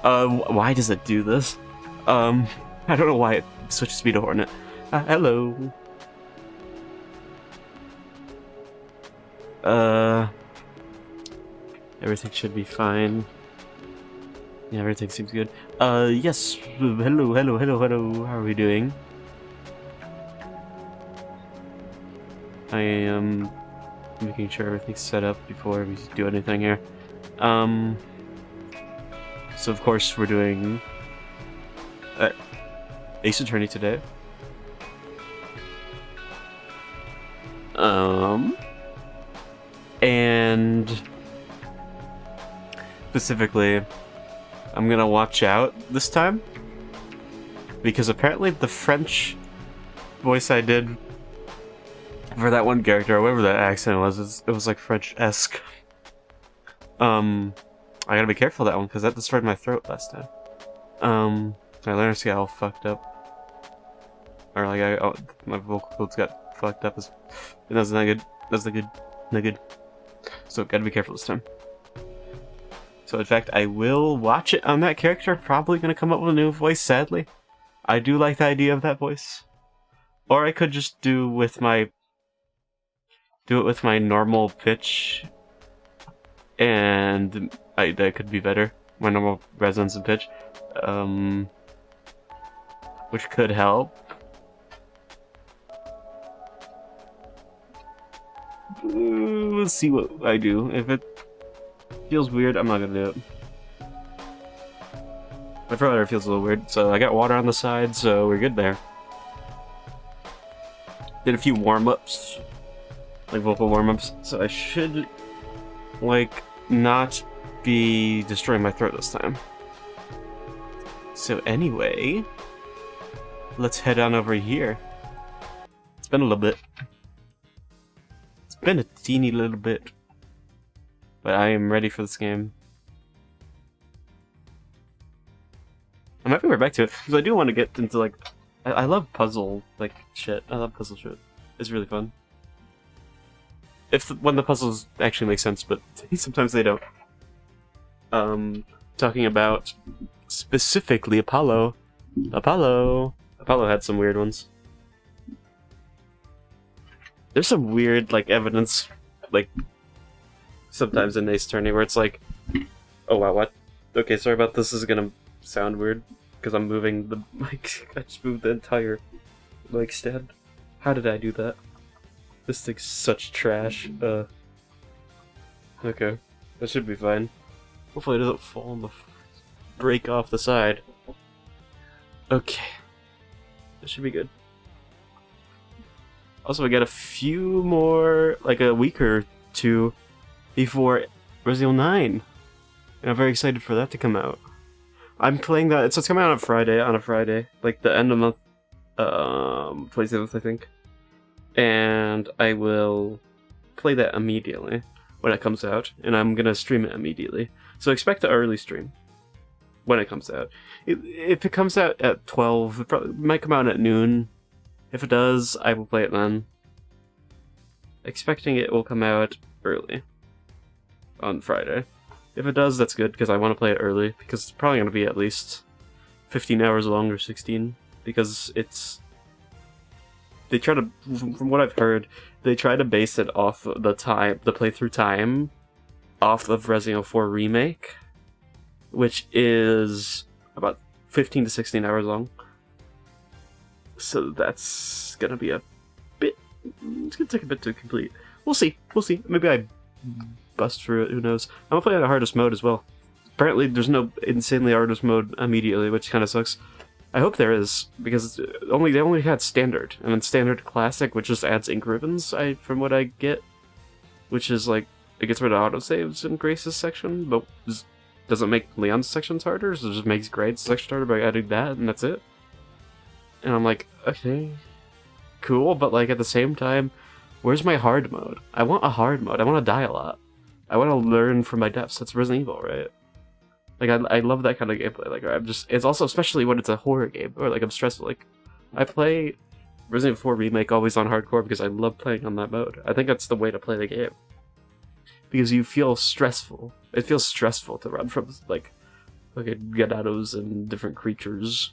Why does it do this? I don't know why it switches me to Hornet. Hello. Everything should be fine. Yeah, everything seems good. Yes. Hello. How are we doing? I am making sure everything's set up before we do anything here. So of course we're doing Ace Attorney today. And specifically, I'm gonna watch out this time because apparently the French voice I did for that one character, or whatever that accent was, it was like French-esque. I gotta be careful of that one because that destroyed my throat last time. My larynx got all fucked up, or like my vocal cords got fucked up. That's not good. That's not good. So gotta be careful this time. So in fact, I will watch it on that character. Probably gonna come up with a new voice. Sadly, I do like the idea of that voice. Or I could just do it with my normal pitch, and that could be better. My normal resonance and pitch, which could help. Let's see what I do. If it feels weird, I'm not gonna do it. My throat already feels a little weird, so I got water on the side, so we're good there. Did a few warm-ups, like vocal warm-ups, so I should, like, not be destroying my throat this time. So anyway, let's head on over here. It's been a little bit. It's been a teeny little bit. But I am ready for this game. I might be right back to it, because I do want to get into, like, I love puzzle, like, shit. I love puzzle shit. It's really fun. When the puzzles actually make sense, but sometimes they don't. Talking about specifically Apollo. Apollo had some weird ones. There's some weird, like, evidence, like, sometimes in Ace Attorney where it's like, oh wow, what? Okay, sorry about this. This is gonna sound weird because I'm moving the mic. I just moved the entire mic stand. How did I do that? This thing's such trash. Okay, that should be fine. Hopefully it doesn't fall and break off the side. Okay, that should be good. Also, we got a few more, like a week or two before Resident Evil 9. And I'm very excited for that to come out. I'm playing that, so it's coming out on a Friday, like the end of the month, 27th, I think. And I will play that immediately when it comes out, and I'm gonna stream it immediately. So expect an early stream when it comes out. If it comes out at 12, it might come out at noon. If it does, I will play it then. Expecting it will come out early on Friday. If it does, that's good, because I want to play it early, because it's probably going to be at least 15 hours long or 16, because it's... They try to, from what I've heard, they try to base it off the playthrough time, off of Resident Evil 4 Remake, which is about 15 to 16 hours long. So that's gonna be a bit... It's gonna take a bit to complete. We'll see. Maybe I bust through it, who knows. I'm gonna play on the hardest mode as well. Apparently there's no insanely hardest mode immediately, which kind of sucks. I hope there is, because they only had standard, and then standard classic, which just adds ink ribbons, from what I get. Which is like, it gets rid of autosaves in Grace's section, but doesn't make Leon's sections harder, so it just makes Grace's section harder by adding that, and that's it. And I'm like, okay, cool, but like at the same time, where's my hard mode? I want a hard mode. I want to die a lot. I want to learn from my deaths. That's Resident Evil, right? Like, I love that kind of gameplay. Like, it's also, especially when it's a horror game, or like I'm stressed. Like, I play Resident Evil 4 Remake always on hardcore because I love playing on that mode. I think that's the way to play the game. Because you feel stressful. It feels stressful to run from, like, fucking Ganados and different creatures,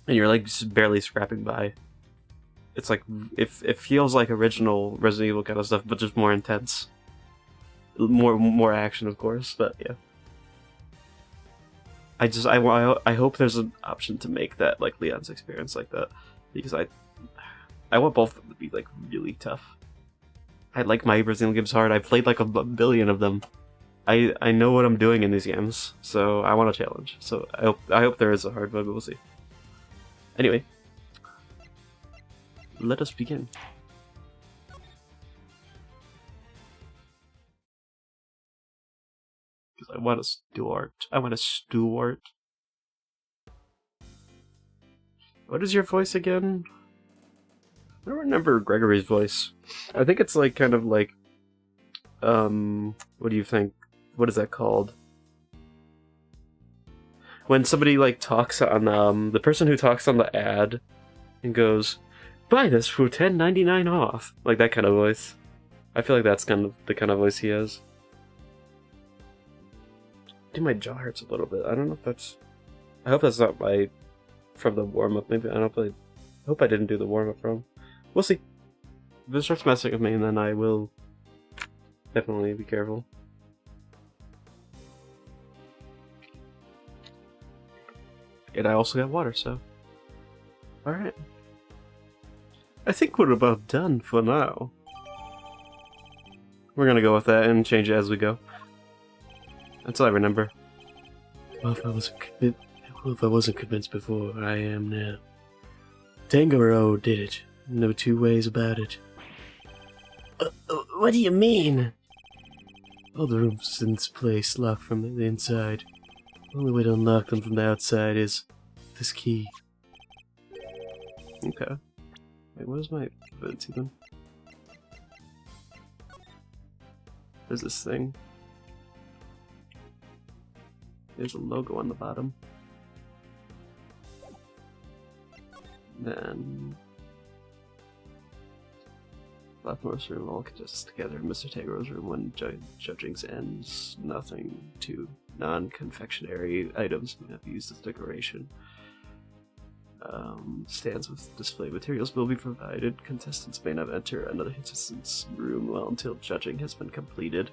and you're like just barely scrapping by. It's like it feels like original Resident Evil kind of stuff, but just more intense. More action, of course, but yeah. I hope there's an option to make that like Leon's experience like that, because I want both of them to be like really tough. I like my Resident Evil games hard. I played like a billion of them. I know what I'm doing in these games, so I want a challenge. So I hope there is a hard mode, but we'll see. Anyway, let us begin. Because I want a Stuart. I want a Stuart. What is your voice again? I don't remember Gregory's voice. I think it's like kind of like, what do you think? What is that called? When somebody like talks on the person who talks on the ad and goes, "Buy this for $10.99 off," like that kind of voice. I feel like that's kind of the kind of voice he has. Dude, my jaw hurts a little bit. I don't know if that's. I hope that's not from the warm up. Maybe I don't know if I hope I didn't do the warm up wrong. We'll see. If it starts messing with me, then I will definitely be careful. And I also got water, so... Alright. I think we're about done for now. We're gonna go with that and change it as we go. Until I remember. Well, if I wasn't convinced before, I am now. Tango did it. No two ways about it. What do you mean? All the rooms in this place locked from the inside. The only way to unlock them from the outside is this key. Okay. Wait, what is my ability then? There's this thing. There's a logo on the bottom. Then... Leftmost room all congests together. Mr. Tagro's room when judging ends. Nothing to non-confectionery items may not be used as decoration. Stands with display materials will be provided. Contestants may not enter another contestant's room well until judging has been completed.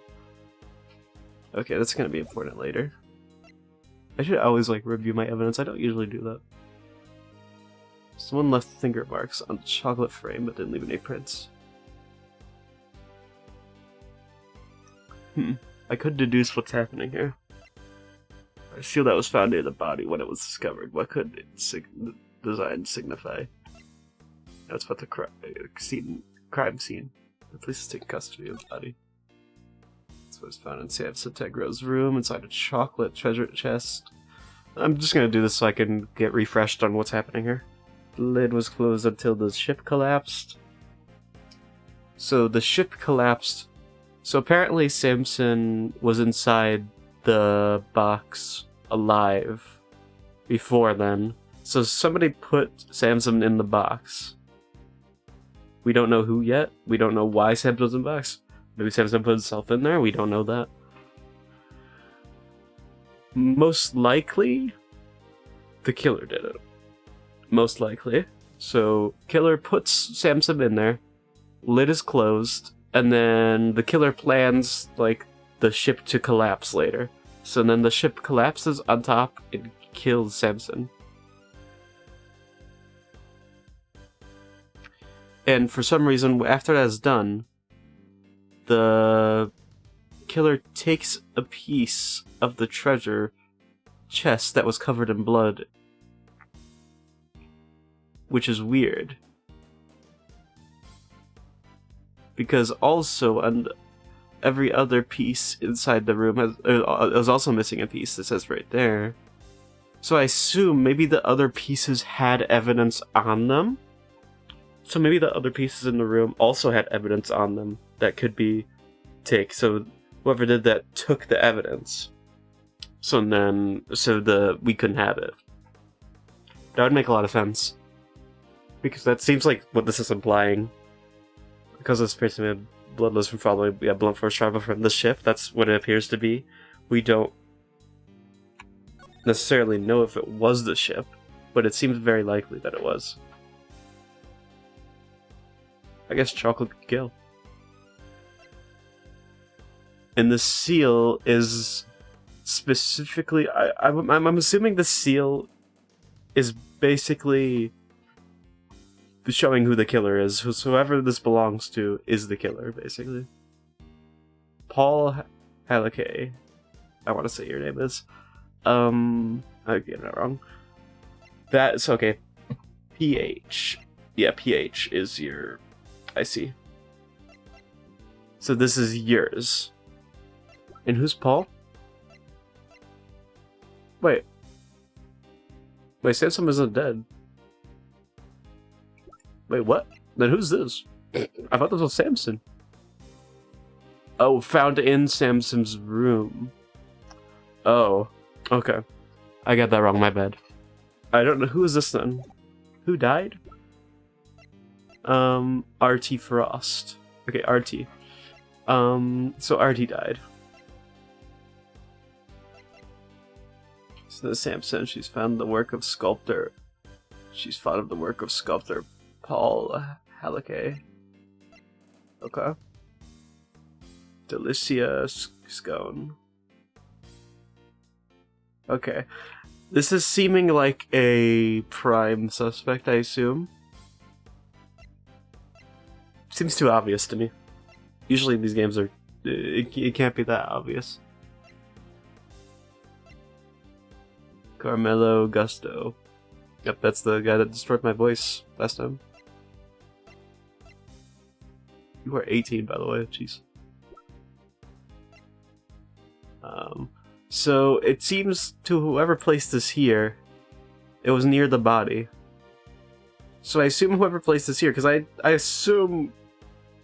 Okay, that's gonna be important later. I should always like review my evidence. I don't usually do that. Someone left finger marks on the chocolate frame but didn't leave any prints. I could deduce what's happening here. A seal that was found near the body when it was discovered. What could its design signify? That's what the crime scene. The police is taking custody of the body. That's what was found in Sam Tegro's room inside a chocolate treasure chest. I'm just gonna do this so I can get refreshed on what's happening here. The lid was closed until the ship collapsed. So the ship collapsed. So apparently Samson was inside the box alive before then. So somebody put Samson in the box. We don't know who yet. We don't know why Samson was in the box. Maybe Samson put himself in there. We don't know that. Most likely, the killer did it. Most likely. So killer puts Samson in there. Lid is closed. And then the killer plans, like, the ship to collapse later. So then the ship collapses on top and kills Samson. And for some reason, after that's done, the killer takes a piece of the treasure chest that was covered in blood. Which is weird. Because also on every other piece inside the room is also missing a piece that says right there. So I assume maybe the other pieces had evidence on them. So maybe the other pieces in the room also had evidence on them that could be so whoever did that took the evidence. So we couldn't have it. That would make a lot of sense. Because that seems like what this is implying. Because this person had bloodless from following blunt force travel from the ship, that's what it appears to be. We don't... necessarily know if it was the ship, but it seems very likely that it was. I guess chocolate could kill. And the seal is specifically... I'm assuming the seal is basically showing who the killer is. Whoever this belongs to is the killer, basically. Paul Halakay. I want to say your name is. I get that wrong. That's okay. PH. Yeah, PH is your... I see. So this is yours. And who's Paul? Wait. Wait, Samson isn't dead. Wait, what? Then who's this? I thought this was Samson. Oh, found in Samson's room. Oh, okay. I got that wrong, my bad. I don't know, who is this then? Who died? RT Frost. Okay, RT. So RT died. So Samson, she's found the work of sculptor. She's found of the work of sculptor Paul Halakay. Okay. Delicia Scone. Okay. This is seeming like a prime suspect, I assume. Seems too obvious to me. Usually these games are... It can't be that obvious. Carmelo Gusto. Yep, that's the guy that destroyed my voice last time. You are 18, by the way. Jeez. So it seems to whoever placed this here, it was near the body. So I assume whoever placed this here, because I assume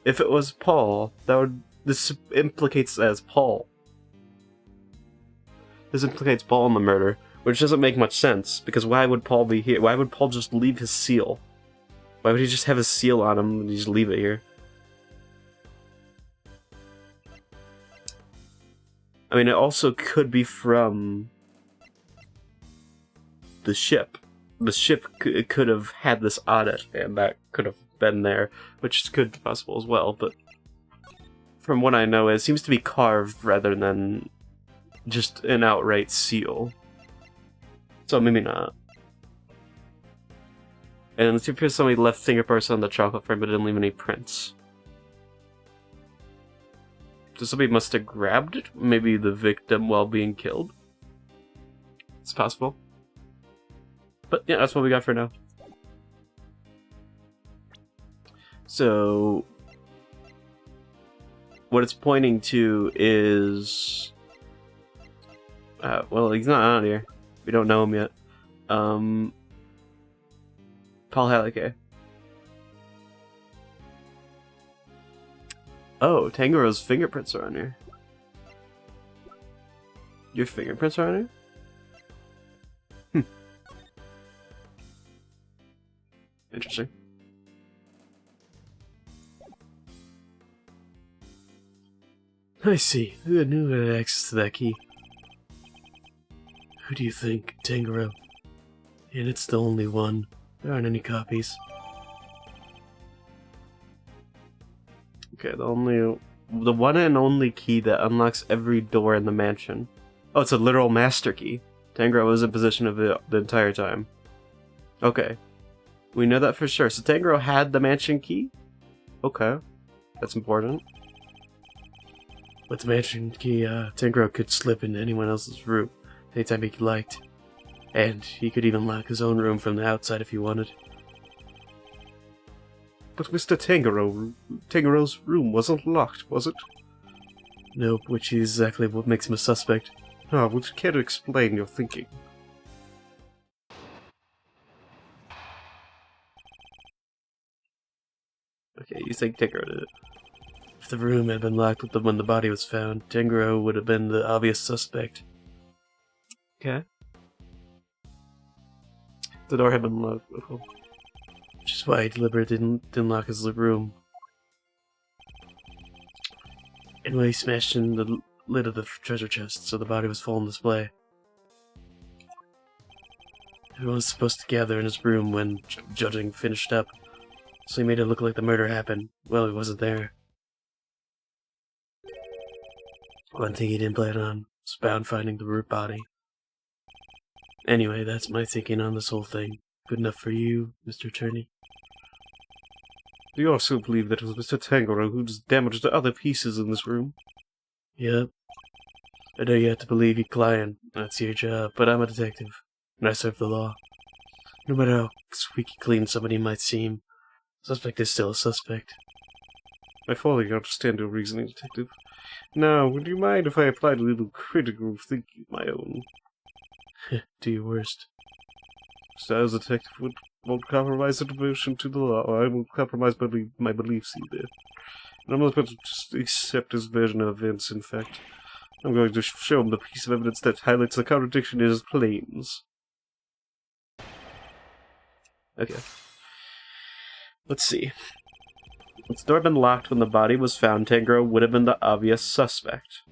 if it was Paul, this implicates as Paul. This implicates Paul in the murder, which doesn't make much sense, because why would Paul be here? Why would Paul just leave his seal? Why would he just have his seal on him and just leave it here? I mean, it also could be from the ship. The ship could have had this on it, and that could have been there, which could be possible as well, but from what I know, it seems to be carved rather than just an outright seal. So maybe not. And it appears somebody left fingerprints on the chocolate frame, but didn't leave any prints. So somebody must have grabbed it? Maybe the victim while being killed? It's possible. But yeah, that's what we got for now. So what it's pointing to is... well, he's not on here. We don't know him yet. Paul Halakay. Oh, Tangaro's fingerprints are on here. Your fingerprints are on here? Interesting. I see. Who knew who had access to that key? Who do you think? Tangaro. And it's the only one. There aren't any copies. Okay, the one and only key that unlocks every door in the mansion. Oh, it's a literal master key. Tangaro was in possession of it the entire time. Okay. We know that for sure. So Tangaro had the mansion key? Okay. That's important. With the mansion key, Tangaro could slip into anyone else's room anytime he liked. And he could even lock his own room from the outside if he wanted. But Mr. Tangaro's room wasn't locked, was it? Nope, which is exactly what makes him a suspect. Ah, would you care to explain your thinking? Okay, you think Tangaro did it. If the room had been locked when the body was found, Tangaro would have been the obvious suspect. Okay. The door had been locked. Which is why he deliberately didn't lock his room. Anyway, he smashed in the lid of the treasure chest, so the body was full on display. Everyone's supposed to gather in his room when judging finished up, so he made it look like the murder happened. Well, he wasn't there. One thing he didn't plan on was found finding the root body. Anyway, that's my thinking on this whole thing. Good enough for you, Mr. Attorney? Do you also believe that it was Mr. Tangoro who damaged the other pieces in this room? Yep. I know you have to believe your client. That's your job, but I'm a detective, and I serve the law. No matter how squeaky clean somebody might seem, suspect is still a suspect. I fully understand your reasoning, Detective. Now, would you mind if I applied a little critical thinking of my own? Do your worst. So as a detective won't compromise the devotion to the law, I won't compromise my beliefs either. And I'm not going to just accept his version of events, in fact. I'm going to show him the piece of evidence that highlights the contradiction in his claims. Okay. Let's see. If the door had been locked when the body was found, Tangoro would have been the obvious suspect.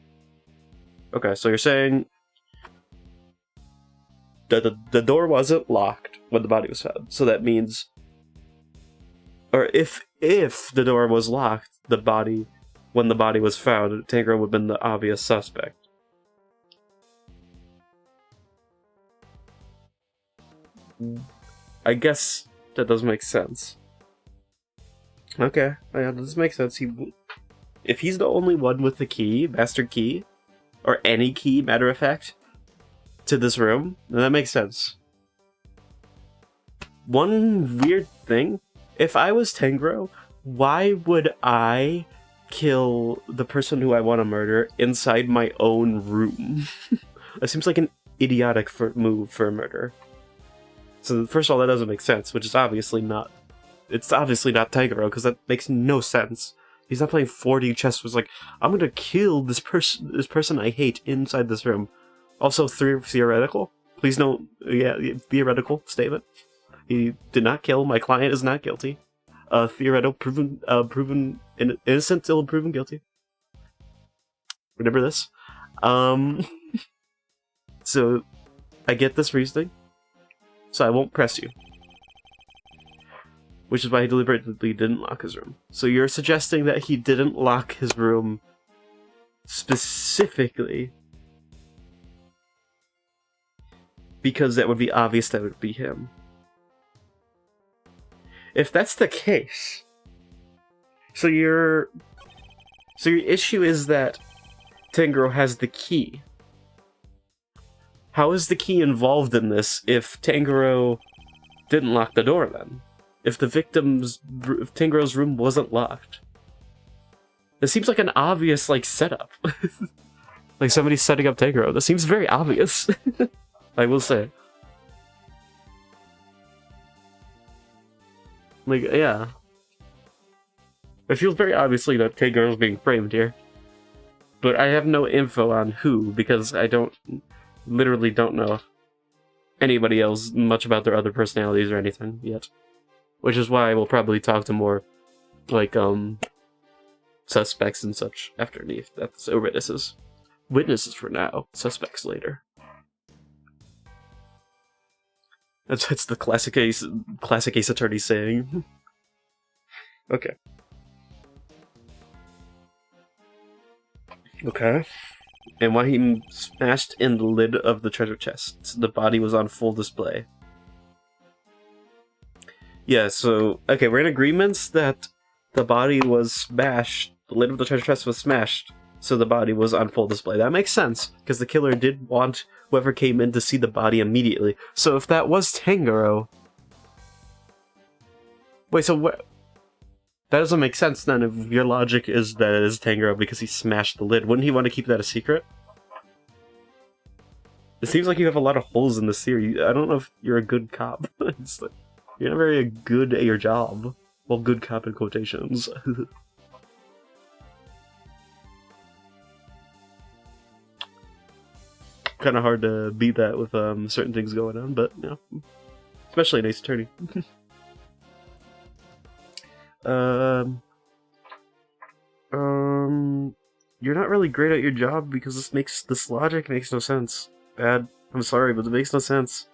Okay, so you're saying that the door wasn't locked when the body was found. So that means... Or if the door was locked, when the body was found, Tangoro would have been the obvious suspect. I guess that does make sense. Okay, yeah, this makes sense. If he's the only one with the key, master key, or any key, matter of fact, to this room, then that makes sense. One weird thing, if I was Tangoro, why would I kill the person who I want to murder inside my own room? That seems like an idiotic move for a murder. So first of all, that doesn't make sense, which is obviously not. It's obviously not Tangoro, because that makes no sense. He's not playing 4D chess. Was like, I'm gonna kill this person I hate inside this room. Also, theoretical. Please don't. Yeah, theoretical statement. He did not kill. My client is not guilty. Theoretical, proven innocent till proven guilty. Remember this. So, I get this reasoning. So I won't press you. Which is why he deliberately didn't lock his room. So you're suggesting that he didn't lock his room specifically because that would be obvious that it would be him. If that's the case, so your issue is that Tangoro has the key. How is the key involved in this if Tangoro didn't lock the door then? If Tangoro's room wasn't locked? This seems like an obvious, setup. Like somebody's setting up Tangoro. This seems very obvious. I will say. Yeah. It feels very obviously that Tangoro's being framed here. But I have no info on who, because I literally don't know anybody else much about their other personalities or anything yet. Which is why we'll probably talk to more, suspects and such afterneath. That's witnesses. Witnesses for now, suspects later. That's the classic ace attorney saying. Okay. Okay. And while he smashed in the lid of the treasure chest, the body was on full display. Yeah, so, okay, we're in agreements that the body was smashed, the lid of the treasure chest was smashed, so the body was on full display. That makes sense, because the killer did want whoever came in to see the body immediately. So if that was Tangoro... Wait, so what? That doesn't make sense then if your logic is that it is Tangoro because he smashed the lid. Wouldn't he want to keep that a secret? It seems like you have a lot of holes in this theory. I don't know if you're a good cop. You're not very good at your job. Well, good cop in quotations. Kind of hard to beat that with certain things going on, but, you know. Especially an ace attorney. You're not really great at your job because this logic makes no sense. Bad. I'm sorry, but it makes no sense.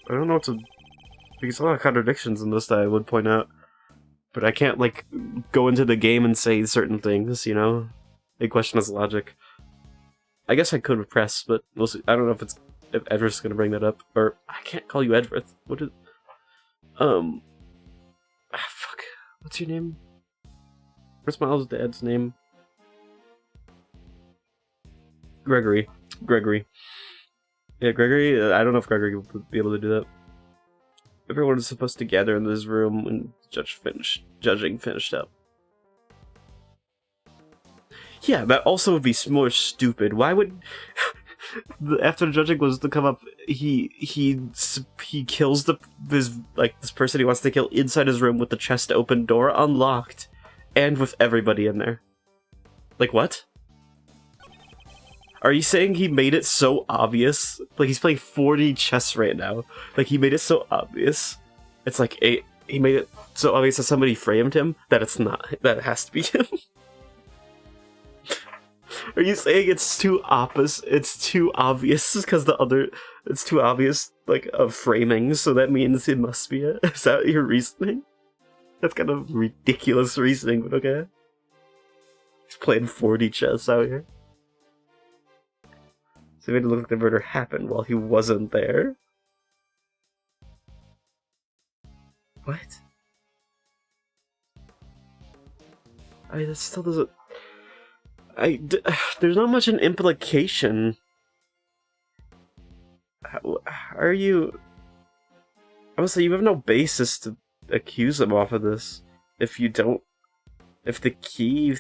I don't know what to... There's a lot of contradictions in this that I would point out. But I can't, like, go into the game and say certain things, you know? They question his logic. I guess I could repress, but we'll see. I don't know if Edward's gonna bring that up. Or, I can't call you Edward. What is... fuck. What's your name? Where's Miles' dad's name? Gregory. Yeah, Gregory. I don't know if Gregory would be able to do that. Everyone is supposed to gather in this room when judging finished up. Yeah, that also would be more stupid. Why would after the judging was to come up, he kills this person he wants to kill inside his room with the chest open, door unlocked, and with everybody in there. Like what? Are you saying he made it so obvious? Like, he's playing 4D chess right now. Like, he made it so obvious. It's like, he made it so obvious that somebody framed him that it's not. That it has to be him. Are you saying it's too opposite? It's too obvious because it's too obvious, like, of framing, so that means it must be it? Is that your reasoning? That's kind of ridiculous reasoning, but okay. He's playing 4D chess out here. So he made it look like the murder happened while he wasn't there. What? That still doesn't... there's not much an implication. How are you... Honestly, you have no basis to accuse him off of this. If you don't... If the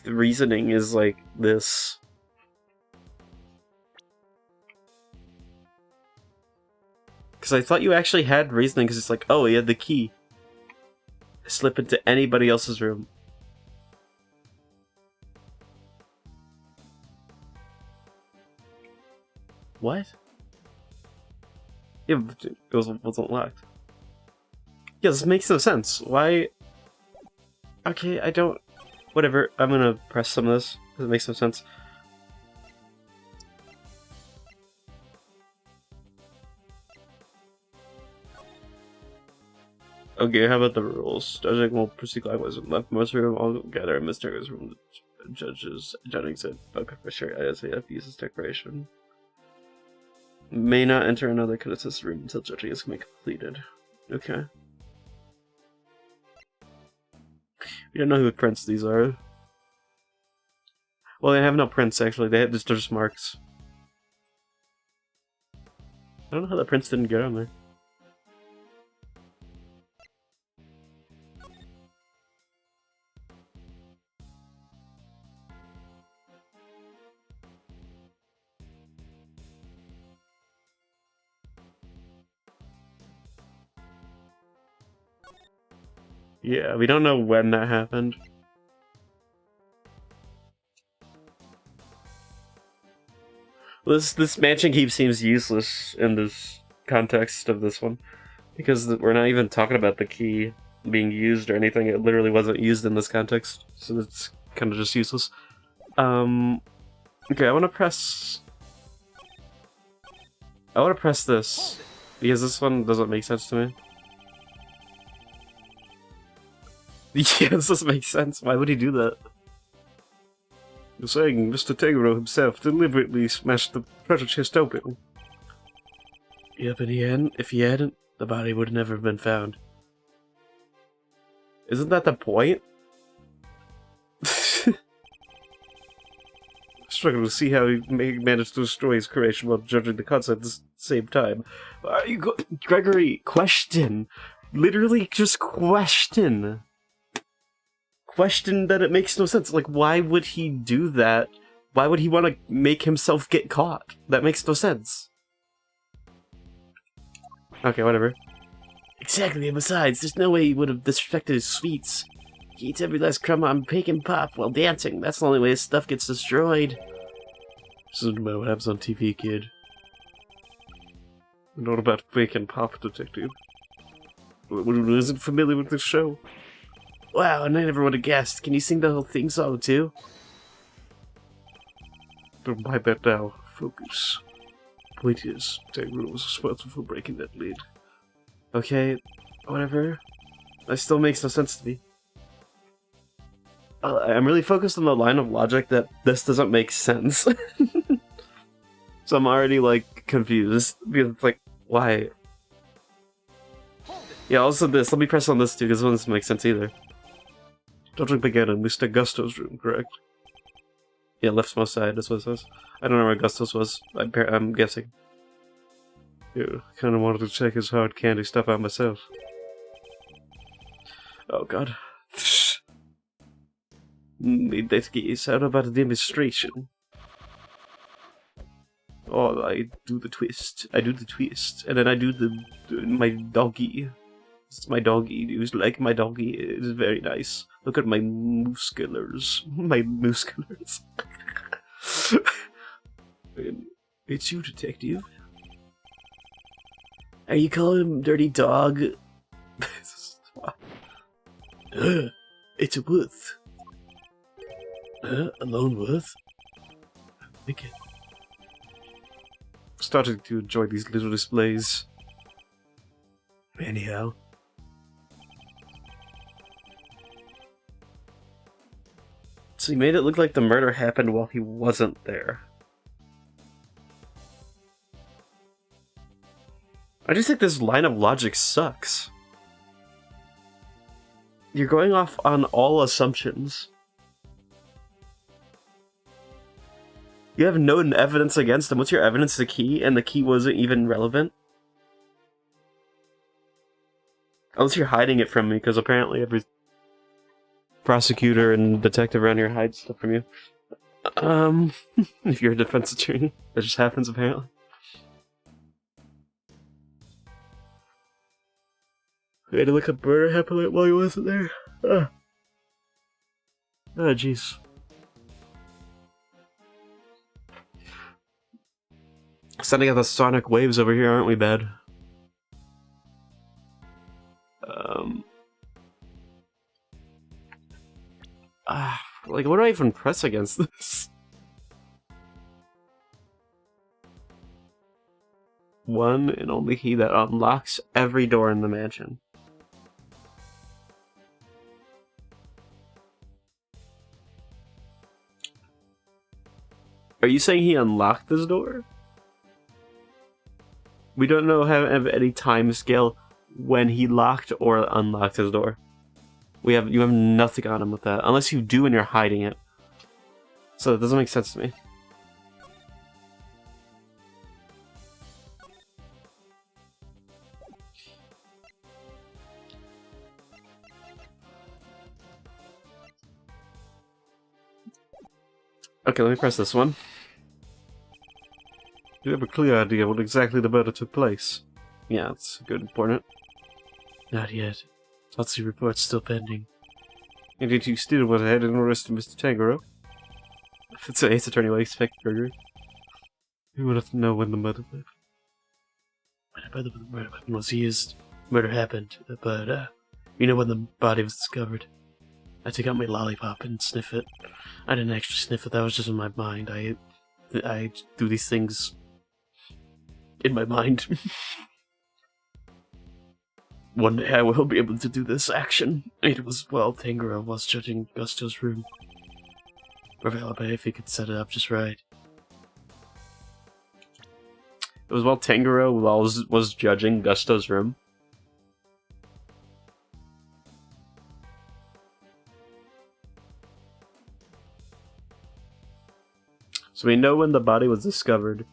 reasoning is like this... Because I thought you actually had reasoning, because it's like, oh, he had the key. Slip into anybody else's room. What? Yeah, but it wasn't locked. Yeah, this makes no sense. Why? Okay, I don't... Whatever, I'm gonna press some of this, because it makes no sense. Okay, how about the rules? Judging will proceed clockwise and left. Most room all gather in Mr. room. The judges judging said, okay, for sure, ISAF uses decoration. May not enter another contestant's room until judging is completed. Okay. We don't know who the prints these are. Well, they have no prints, actually. They're just marks. I don't know how the prints didn't get on there. Yeah, we don't know when that happened. This matching heap seems useless in this context of this one, because we're not even talking about the key being used or anything. It literally wasn't used in this context, so it's kind of just useless. Okay, I want to press this, because this one doesn't make sense to me. Yes, this makes sense. Why would he do that? You're saying Mr. Tegro himself deliberately smashed the treasure chest open. Yep, and if he hadn't, the body would never have been found. Isn't that the point? Struggling to see how he managed to destroy his creation while judging the concept at the same time. Gregory, question! Literally just question! Question that it makes no sense. Like, why would he do that? Why would he want to make himself get caught? That makes no sense. Okay, whatever. Exactly, and besides, there's no way he would have disrespected his sweets. He eats every last crumb on Cake and Pop while dancing. That's the only way his stuff gets destroyed. This isn't about what happens on TV, kid. Not about Cake and Pop, detective. Who isn't familiar with this show? Wow, and I never would have guessed. Can you sing the whole theme song, too? Don't mind that now. Focus. Point is, Tegro was responsible for breaking that lid. Okay, whatever. That still makes no sense to me. I'm really focused on the line of logic that this doesn't make sense. So I'm already, like, confused. Because it's like, why? Yeah, also this. Let me press on this too, because this one doesn't make sense either. Don't begin in Mr. Gusto's room, correct? Yeah, leftmost side, that's what it says. I don't know where Gustos was. I'm guessing. Yeah, kinda wanted to check his hard candy stuff out myself. Oh god. Need that geese out about a demonstration. Oh, I do the twist. I do the twist. And then I do my doggy. It's my doggy. Do you like my doggy? It is very nice. Look at my musculars. My musculars. It's you, detective. Are you calling him dirty dog? It's a wolf. A lone wolf? Okay. Starting to enjoy these little displays. Anyhow. So he made it look like the murder happened while he wasn't there. I just think this line of logic sucks. You're going off on all assumptions. You have no evidence against him. What's your evidence? The key, and the key wasn't even relevant? Unless you're hiding it from me, because apparently every prosecutor and detective around here hides stuff from you. If you're a defense attorney, that just happens apparently. We had to look up murder happened while he wasn't there. Oh, jeez. Sending out the sonic waves over here, aren't we, bad? Like, what do I even press against this? One and only key that unlocks every door in the mansion. Are you saying he unlocked this door? We don't know have any time scale when he locked or unlocked his door. You have nothing on him with that, unless you do and you're hiding it. So it doesn't make sense to me. Okay, let me press this one. Do you have a clear idea what exactly the murder took place? Yeah, that's good, important. Not yet. Autopsy report's still pending. And did you still went ahead and arrested Mr. Tangerou? If it's an Ace Attorney, I expect Burger. We would have to know when the murder happened. When the murder weapon was used, murder happened, but, you know when the body was discovered. I took out my lollipop and sniff it. I didn't actually sniff it, that was just in my mind. I do these things in my mind. One day I will be able to do this action. It was while Tangerou was judging Gusto's room. Alibi if he could set it up just right. It was while Tangerou was judging Gusto's room. So we know when the body was discovered.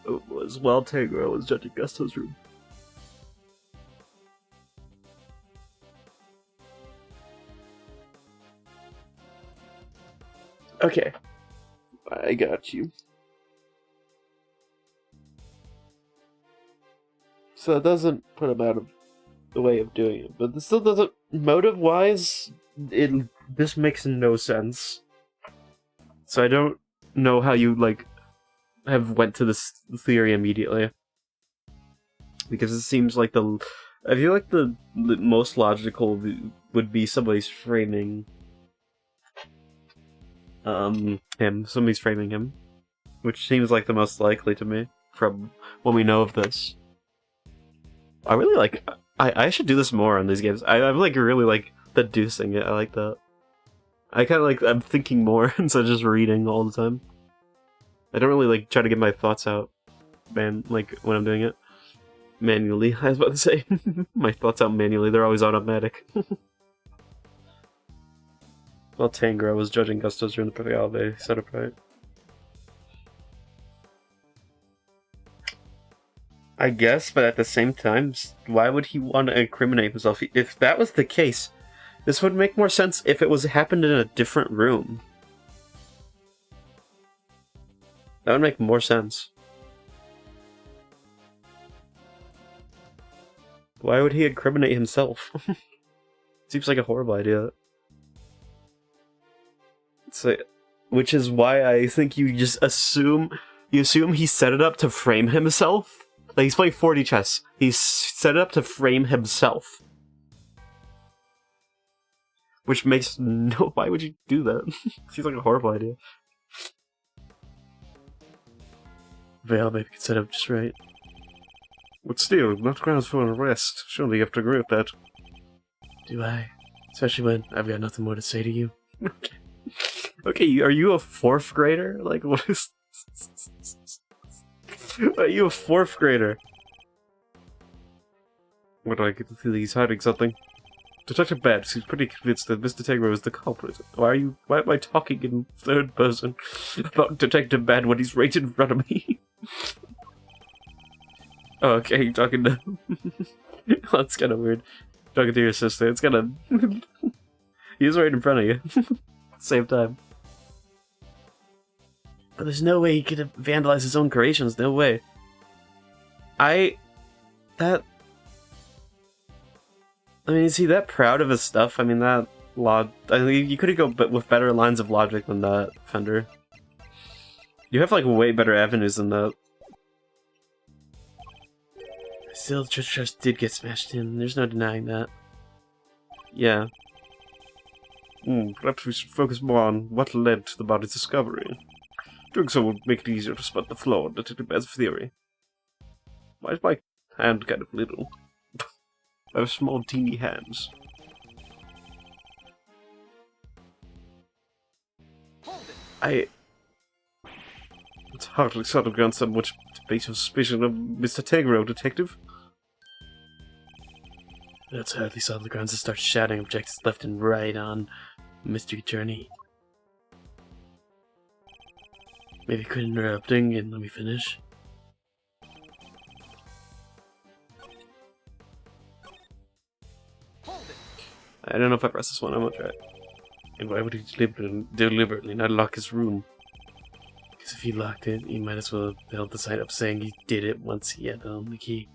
It was while Tangerou was judging Gusto's room. Okay. I got you. So it doesn't put him out of the way of doing it, but this still doesn't... Motive-wise, this makes no sense. So I don't know how you, like, have went to this theory immediately. Because it seems like I feel like the most logical would be somebody's framing... him. Somebody's framing him. which seems like the most likely to me from what we know of this. I really like. I should do this more on these games. I'm like really like deducing it. I like that. I kind of like. I'm thinking more instead of just reading all the time. I don't really like try to get my thoughts out, man. Like when I'm doing it manually. I was about to say my thoughts out manually. They're always automatic. Well, Tangra was judging Gustos during the perfect holiday setup, right? I guess, but at the same time, why would he want to incriminate himself? If that was the case, this would make more sense if it was happened in a different room. That would make more sense. Why would he incriminate himself? Seems like a horrible idea. It's like, which is why I think you just assume he set it up to frame himself. Like he's playing 4D chess. He's set it up to frame himself. Which makes no. Why would you do that? Seems like a horrible idea. Well, maybe could set up just right. But still, not grounds for an arrest. Surely you have to agree with that. Do I? Especially when I've got nothing more to say to you. Okay. Okay, are you a 4th grader? Like, what is... Are you a 4th grader? What do I get to feel he's hiding something? Detective Bad seems pretty convinced that Mr. Tegro is the culprit. Why am I talking in 3rd person about Detective Bad when he's right in front of me? Oh, okay, you're talking to... That's kind of weird. Talking to your sister, it's kind of... He's right in front of you. Same time. But there's no way he could have vandalized his own creations, no way. I mean, is he that proud of his stuff? I mean, I mean, you could go with better lines of logic than that, Fender. You have, like, way better avenues than that. Still, Church Trust did get smashed in. There's no denying that. Yeah. Perhaps we should focus more on what led to the body's discovery. Doing so would make it easier to spot the flaw in Detective Bad's theory. Why is my hand kind of little? I have small, teeny hands. It's hardly settled ground on which to base your suspicion of Mr. Tegro, Detective. That's hardly solid grounds to start shouting objections left and right on Mr. Attorney. Maybe quit interrupting and let me finish. I don't know if I press this one, I'm gonna try it. And why would he deliberately not lock his room? Because if he locked it, he might as well have held the sign up saying he did it once he had the key.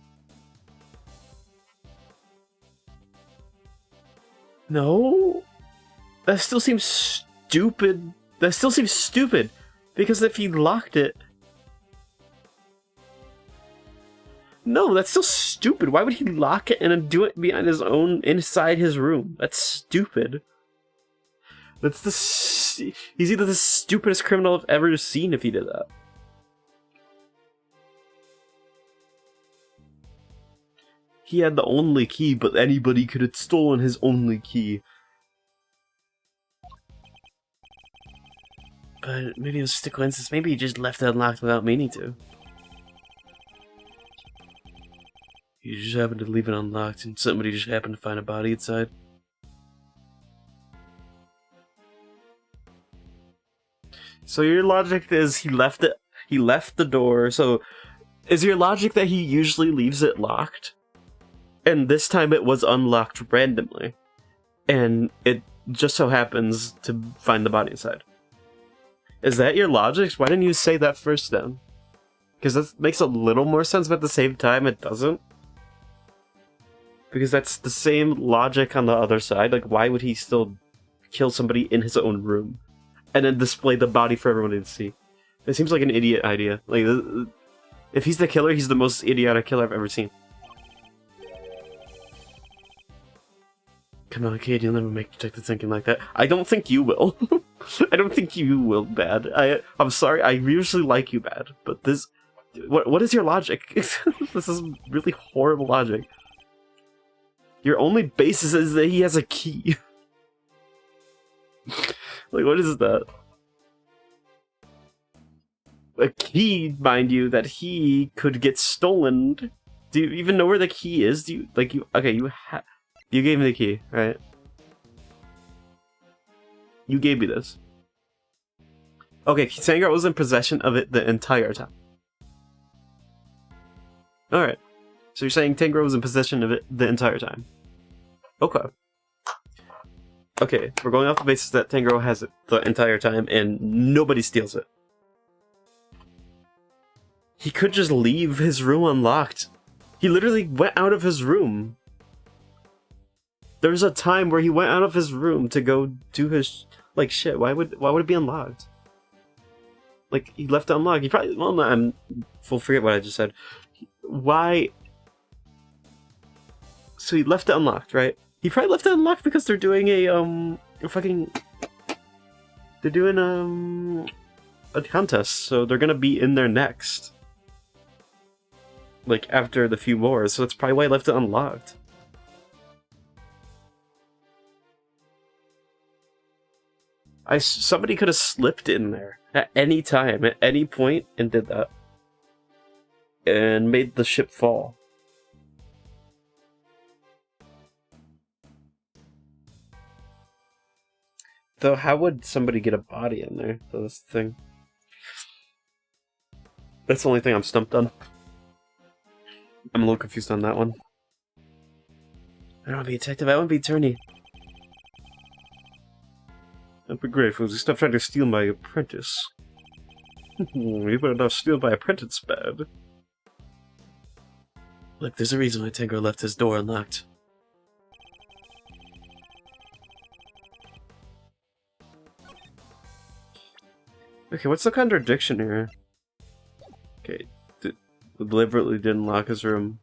No? That still seems stupid. That still seems stupid. Because if he locked it... No, that's still stupid. Why would he lock it and then do it behind his own, inside his room? That's stupid. That's the... He's either the stupidest criminal I've ever seen if he did that. He had the only key, but anybody could have stolen his only key. But maybe it was just a coincidence. Maybe he just left it unlocked without meaning to. You just happened to leave it unlocked and somebody just happened to find a body inside. So your logic is he left the door, so is your logic that he usually leaves it locked? And this time it was unlocked randomly. And it just so happens to find the body inside. Is that your logic? Why didn't you say that first then? Because that makes a little more sense, but at the same time it doesn't. Because that's the same logic on the other side. Like, why would he still kill somebody in his own room? And then display the body for everyone to see? It seems like an idiot idea. Like, if he's the killer, he's the most idiotic killer I've ever seen. Come on, kid, you'll never make detective thinking like that. I don't think you will. I don't think you will, Bad. I'm sorry, I usually like you, Bad, but this... What is your logic? This is really horrible logic. Your only basis is that he has a key. Like, what is that? A key, mind you, that he could get stolen. Do you even know where the key is? Do you, like, you... Okay, you gave me the key, right? You gave me this. Okay, Tangrowth was in possession of it the entire time. Alright. So you're saying Tangrowth was in possession of it the entire time. Okay. Okay, we're going off the basis that Tangrowth has it the entire time and nobody steals it. He could just leave his room unlocked. He literally went out of his room. There was a time where he went out of his room to go do his like shit. Why would it be unlocked? Like, he left it unlocked. He probably... Well, no, we'll forget what I just said. Why... So he left it unlocked, right? He probably left it unlocked because they're doing a fucking... They're doing, a contest, so they're gonna be in there next. Like, after the few wars, so that's probably why he left it unlocked. Somebody could have slipped in there at any time, at any point, and did that. And made the ship fall. Though, how would somebody get a body in there? That's the thing. That's the only thing I'm stumped on. I'm a little confused on that one. I don't want to be a detective, I want to be attorney. I'd be grateful if you stop trying to steal my apprentice. You better not steal my apprentice, Bad. Look, there's a reason why Tangrowth left his door unlocked. Okay, what's the contradiction here? Okay, deliberately didn't lock his room.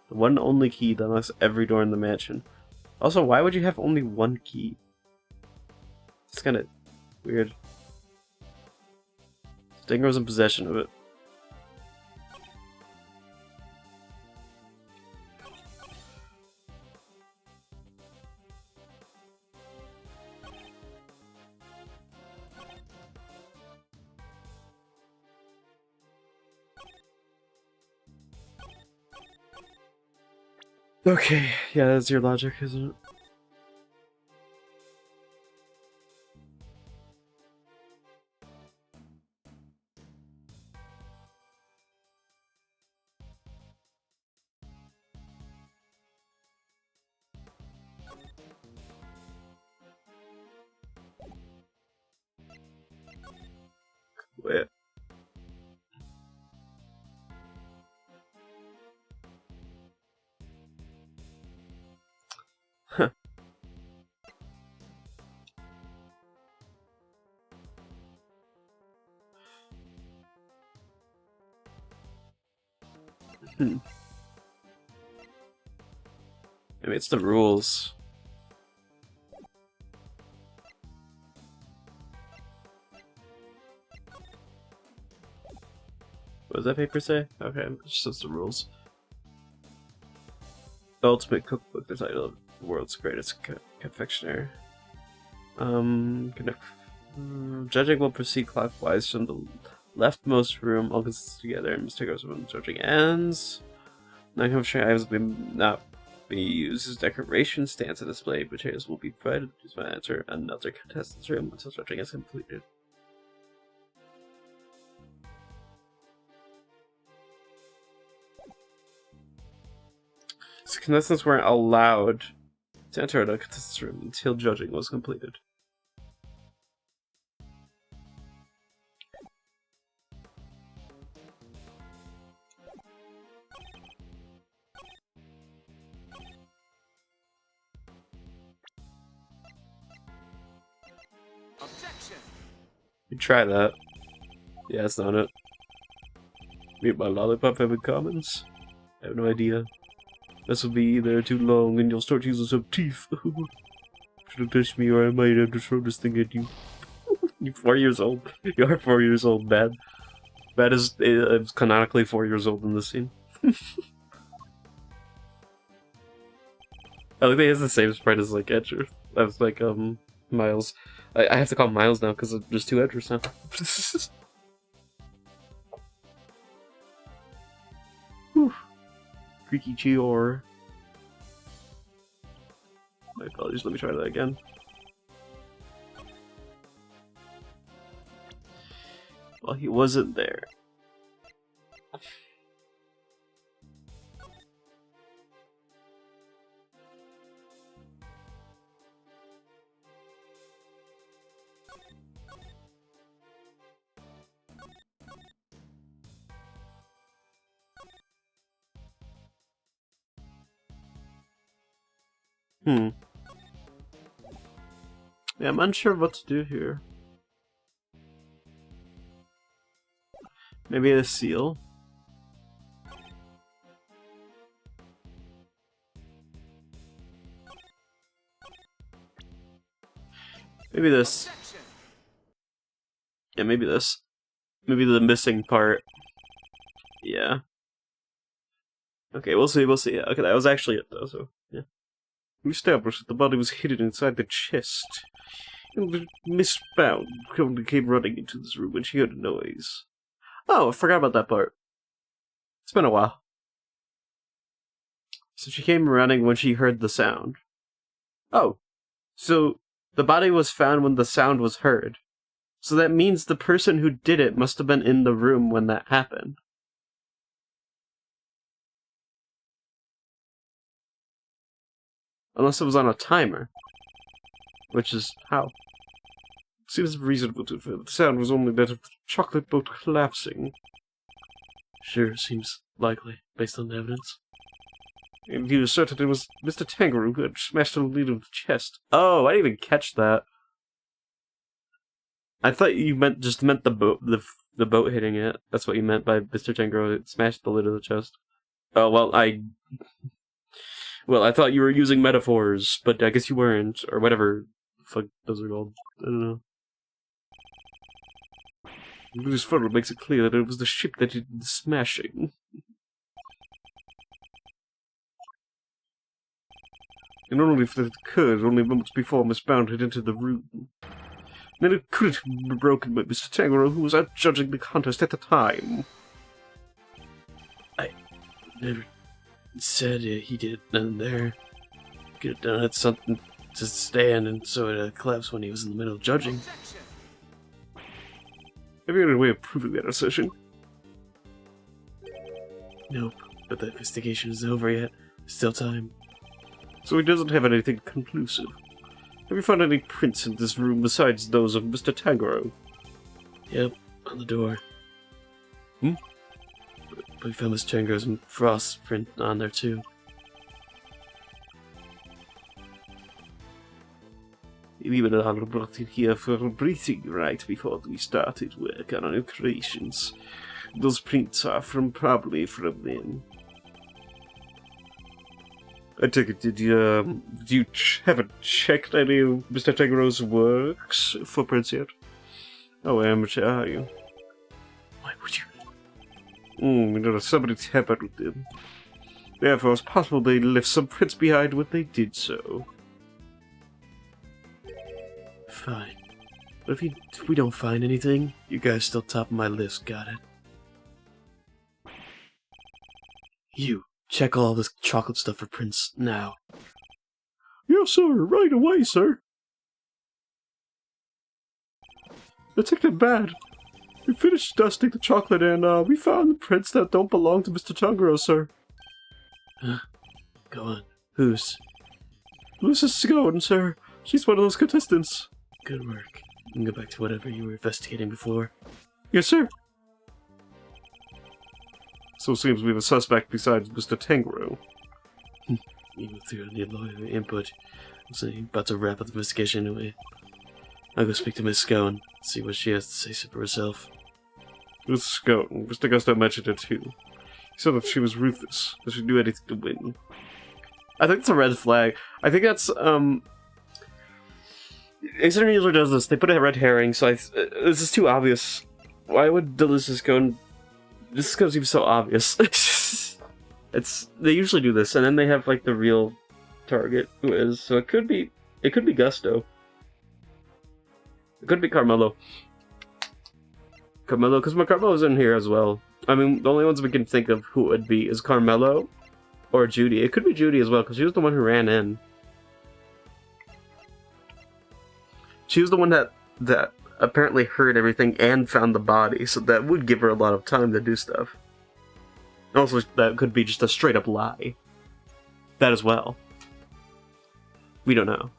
The one only key that unlocks every door in the mansion. Also, why would you have only one key? It's kind of weird. Tangrowth's in possession of it. Okay, yeah, that's your logic, isn't it? Wait. Huh. Maybe it's the rules. What does that paper say? Okay, it's just the rules. The Ultimate Cookbook, the title of the world's greatest confectioner. Judging will proceed clockwise from the leftmost room, all consistent together, and Mr. goes when judging ends. Non-confectionery items will not be used as decoration, stands and display. Materials will be provided to enter another contestant's room until judging is completed. So contestants weren't allowed to enter the contestant's room until judging was completed. Objection. You try that. Yeah, that's not it. Meet my lollipop having comments? I have no idea. This will be there too long and you'll start using some teeth. Should've touched me or I might have to throw this thing at you. You're 4 years old. You are 4 years old, Bad. Bad is canonically 4 years old in this scene. I think he has the same sprite as, like, Edger. That's like, Miles. I have to call him Miles now because there's 2 Edgers now. Whew. Creaky Chior. My apologies, let me try that again. Well, he wasn't there. Yeah, I'm unsure what to do here. Maybe a seal? Maybe this. Yeah, maybe this. Maybe the missing part. Yeah. Okay, we'll see, we'll see. Yeah, okay, that was actually it though, so, yeah. We established that the body was hidden inside the chest. And Miss Bound came running into this room when she heard a noise. Oh, I forgot about that part. It's been a while. So she came running when she heard the sound. Oh, so the body was found when the sound was heard. So that means the person who did it must have been in the room when that happened. Unless it was on a timer. Which is how? Seems reasonable to infer that the sound was only that of the chocolate boat collapsing. Sure, seems likely, based on the evidence. And he was certain it was Mr. Tangaroo who had smashed the lid of the chest. Oh, I didn't even catch that. I thought you just meant the boat, the boat hitting it. That's what you meant by Mr. Tangaroo smashed the lid of the chest. Oh, well, I thought you were using metaphors, but I guess you weren't, or whatever the fuck those are called. I don't know. This photo makes it clear that it was the ship that did the smashing. And only if that occurred only moments before Miss Bound had entered the room. Then it couldn't have been broken by Mr. Tangaroo, who was out judging the contest at the time. I never said he did nothing there. Could have done it something to stand, and so it collapsed when he was in the middle of judging. Have you any way of proving that assertion? Nope, but the investigation isn't over yet. Still time. So he doesn't have anything conclusive. Have you found any prints in this room besides those of Mr. Tangaroo? Yep, on the door. But we found Mr. Tangaroo's frost print on there too. We were all brought in here for a briefing right before we started work on our creations. Those prints are probably from then. I take it, did you haven't checked any of Mr. Tangaroo's works for prints yet? Oh, amateur, are you? Why would you? You know, somebody tampered with them. Therefore, it's possible they left some prints behind when they did so. Fine. But if we don't find anything, you guys still top of my list, got it? You, check all this chocolate stuff for prints now. Yes, sir, right away, sir. Detective Bad. We finished dusting the chocolate and, we found the prints that don't belong to Mr. Tangaroo, sir. Go on. Whose? Mrs. Scone, sir. She's one of those contestants. Good work. You can go back to whatever you were investigating before. Yes, sir. So it seems we have a suspect besides Mr. Tangaroo. Even through the lawyer input, I'm about to wrap up the investigation anyway. I'll go speak to Miss Scone, see what she has to say for herself. Miss Scone, Mr. Gusto mentioned it too. He said that she was ruthless, that she'd do anything to win. I think it's a red flag. I think that's, Exeter usually does this. They put a red herring, so this is too obvious. Why would Delicious go? This is gonna seem so obvious. They usually do this, and then they have like the real target who is. So it could be Gusto. It could be Carmelo. Because Carmelo's in here as well. I mean, the only ones we can think of who it would be is Carmelo or Judy. It could be Judy as well, because she was the one who ran in. She was the one that apparently heard everything and found the body, so that would give her a lot of time to do stuff. Also, that could be just a straight-up lie. That as well. We don't know.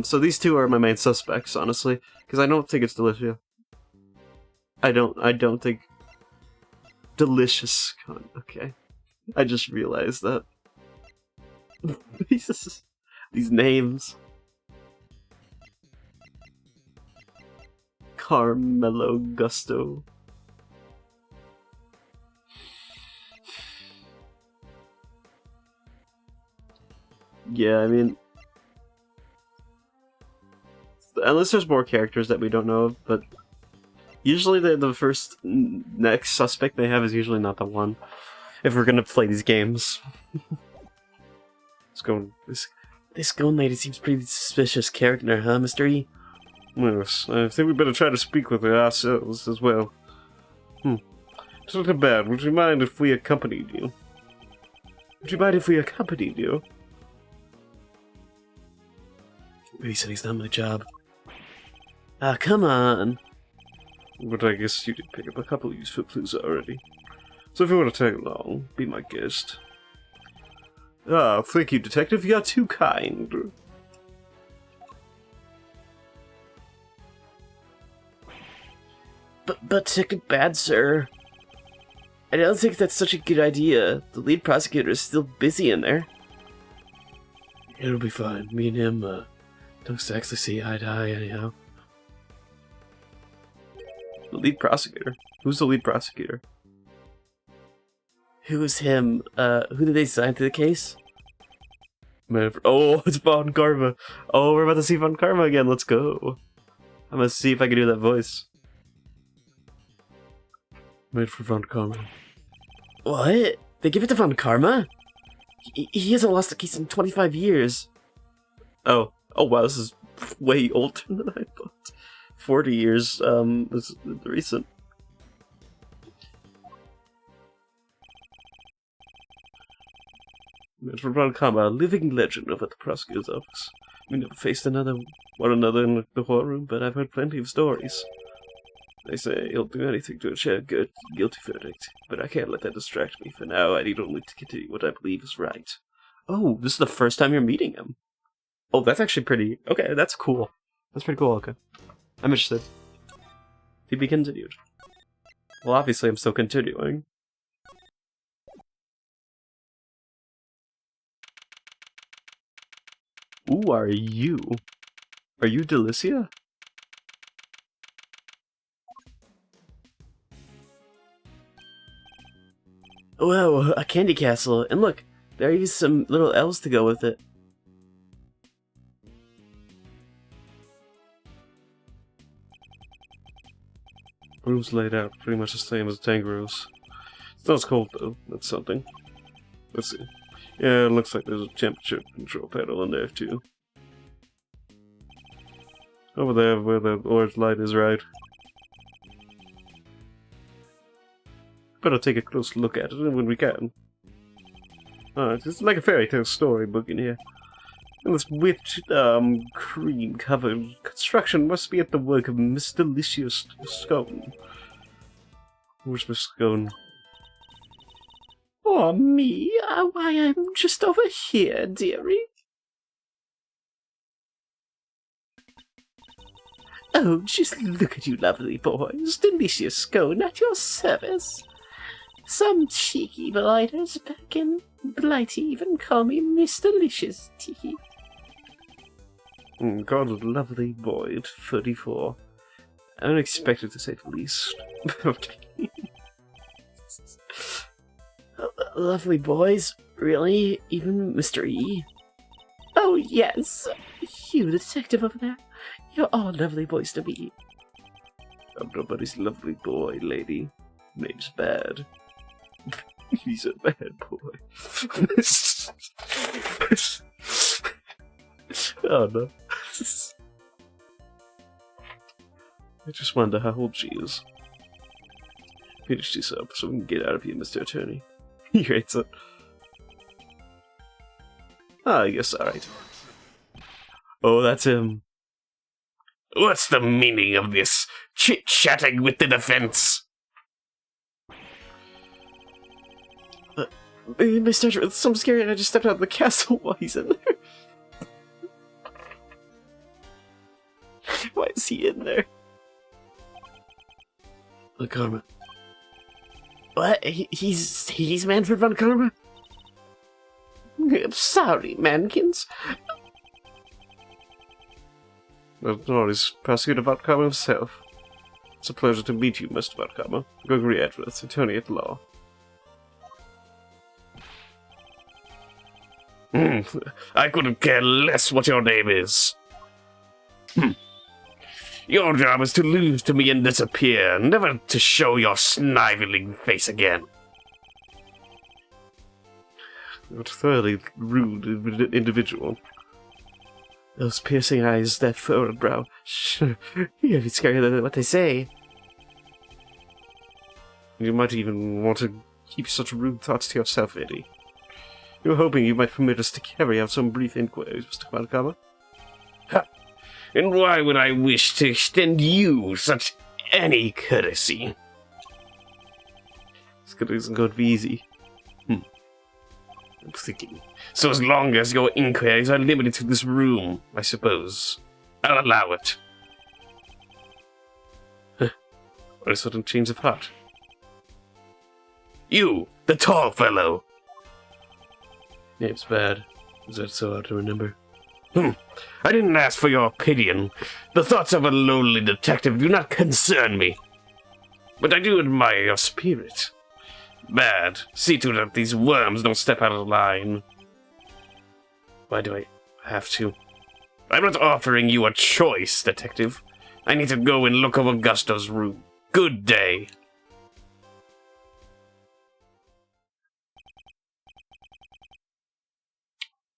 So these two are my main suspects, honestly, because I don't think it's Delicia. I don't think Delicious. Okay, I just realized that. These names. Carmelo Gusto. Yeah, I mean, unless there's more characters that we don't know of, but usually the first next suspect they have is usually not the one. If we're gonna play these games. This Scone lady seems pretty suspicious character, huh, Mr. E? Yes, I think we better try to speak with her ourselves as well. It's not bad. Would you mind if we accompanied you? He said he's done my job. Ah, come on. But I guess you did pick up a couple of useful clues already. So if you want to tag along, be my guest. Ah, thank you, Detective. You're too kind. But too bad, sir. I don't think that's such a good idea. The lead prosecutor is still busy in there. It'll be fine. Me and him, don't actually see eye to eye anyhow. The lead prosecutor? Who's the lead prosecutor? Who's him? Who did they assign to the case? Oh, it's Von Karma. Oh, we're about to see Von Karma again. Let's go. I'm gonna see if I can do that voice. Made for Von Karma. What? They give it to Von Karma? He hasn't lost a case in 25 years. Oh wow, this is way older than I thought. 40 years, this is recent. Made for Von Karma, a living legend over at the prosecutor's office. We never faced one another in the courtroom, but I've heard plenty of stories. They say he'll do anything to ensure a good, guilty verdict, but I can't let that distract me. For now, I need only to continue what I believe is right. Oh, this is the first time you're meeting him. Oh, that's actually pretty... Okay, that's cool. That's pretty cool, okay. I'm interested. To be continued. Well, obviously I'm still continuing. Who are you? Are you Delicia? Whoa, a candy castle. And look, there are even some little elves to go with it. Room's laid out pretty much the same as Tangro's. It's not as cold though, that's something. Let's see. Yeah, it looks like there's a temperature control panel in there too. Over there where the orange light is, right? Better take a close look at it when we can. It's like a fairy tale storybook in here. And this whipped, cream-covered construction must be at the work of Miss Delicious Scone. Where's Miss Scone? Oh, me? Why, I'm just over here, dearie. Oh, just look at you lovely boys. Delicious Scone at your service. Some cheeky blighters back in Blighty even call me Miss Delicious Tiki. God, a lovely boy at 34. Unexpected to say the least. Lovely boys? Really? Even Mr. E? Oh, yes. You, the detective over there. You're all lovely boys to meet. I'm nobody's lovely boy, lady. Name's Bad. He's a bad boy. Oh no. I just wonder how old she is. Finish this up so we can get out of here, Mr. Attorney. He hates it. Ah, yes, alright. Oh, that's him. What's the meaning of this chit-chatting with the defense? Mr. Edgeworth, it's so scary and I just stepped out of the castle while he's in there. Why is he in there? Look, Karma. What? He's Manfred von Karma? I'm sorry, Mankins. No, he's Prosecutor von Karma himself. It's a pleasure to meet you, Mr. von Karma. Gregory Edgeworth, attorney at law. I couldn't care less what your name is. Your job is to lose to me and disappear, never to show your sniveling face again. What a thoroughly rude individual. Those piercing eyes, that furrowed brow. Sure, you're even scarier than what they say. You might even want to keep such rude thoughts to yourself, Eddie. You were hoping you might permit us to carry out some brief inquiries, Mr. von Karma. Ha! And why would I wish to extend you such any courtesy? This isn't going to be easy. I'm thinking. So as long as your inquiries are limited to this room, I suppose, I'll allow it. Or a sudden change of heart. You, the tall fellow. Name's Bad. Is that so hard to remember? I didn't ask for your opinion. The thoughts of a lowly detective do not concern me. But I do admire your spirit. Bad. See to it that these worms don't step out of line. Why do I have to? I'm not offering you a choice, detective. I need to go and look over Gusto's room. Good day.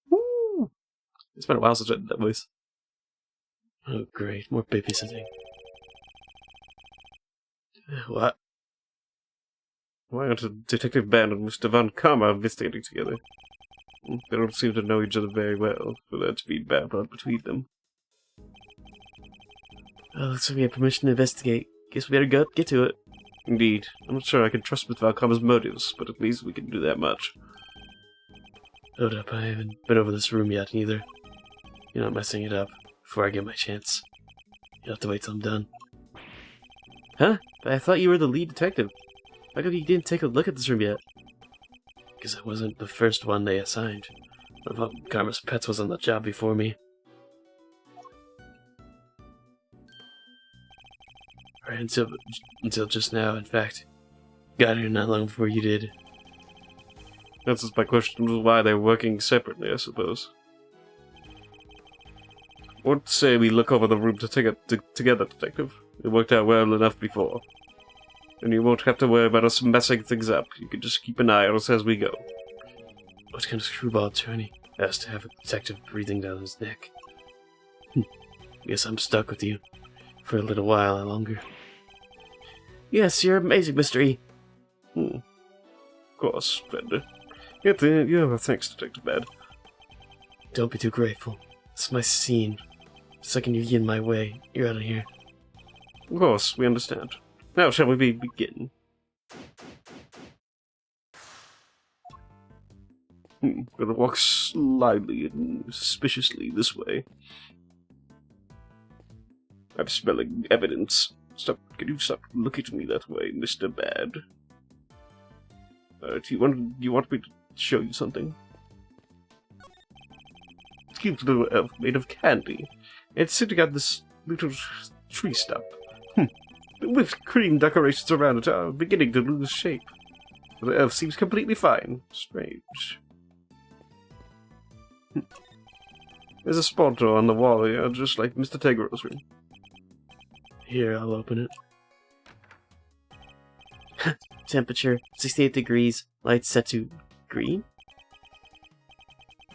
Woo! It's been a while since I did that voice. Oh, great. More babysitting. What? Why aren't Detective Band and Mr. von Karma investigating together? They don't seem to know each other very well, for there to be bad blood between them. Oh, looks like we have permission to investigate. Guess we better get to it. Indeed. I'm not sure I can trust Mr. von Karma's motives, but at least we can do that much. Hold up, I haven't been over this room yet, either. You're not messing it up before I get my chance. You'll have to wait till I'm done. Huh? I thought you were the lead detective. How come you didn't take a look at this room yet? Because I wasn't the first one they assigned. One of Karma's pets was on the job before me. Right, until just now, in fact. Got here not long before you did. Answers my question was why they're working separately, I suppose. What say we look over the room together, Detective? It worked out well enough before. And you won't have to worry about us messing things up. You can just keep an eye on us as we go. What kind of screwball attorney has to have a detective breathing down his neck? Guess I'm stuck with you. For a little while longer. Yes, you're amazing, Mr. E. Of course, Bender. Yeah, thanks, Detective Bad. Don't be too grateful. It's my scene. The second you get in my way, you're out of here. Of course, we understand. Now shall we begin? Gonna walk slyly and suspiciously this way. I'm smelling evidence. Can you stop looking at me that way, Mr. Bad? Do you want me to show you something? It's a cute little elf made of candy. It's sitting on this little tree stump. The whipped cream decorations around it are beginning to lose shape. The elf seems completely fine. Strange. There's a spot door on the wall here, just like Mr. Tegro's room. Here, I'll open it. Temperature 68 degrees, lights set to green?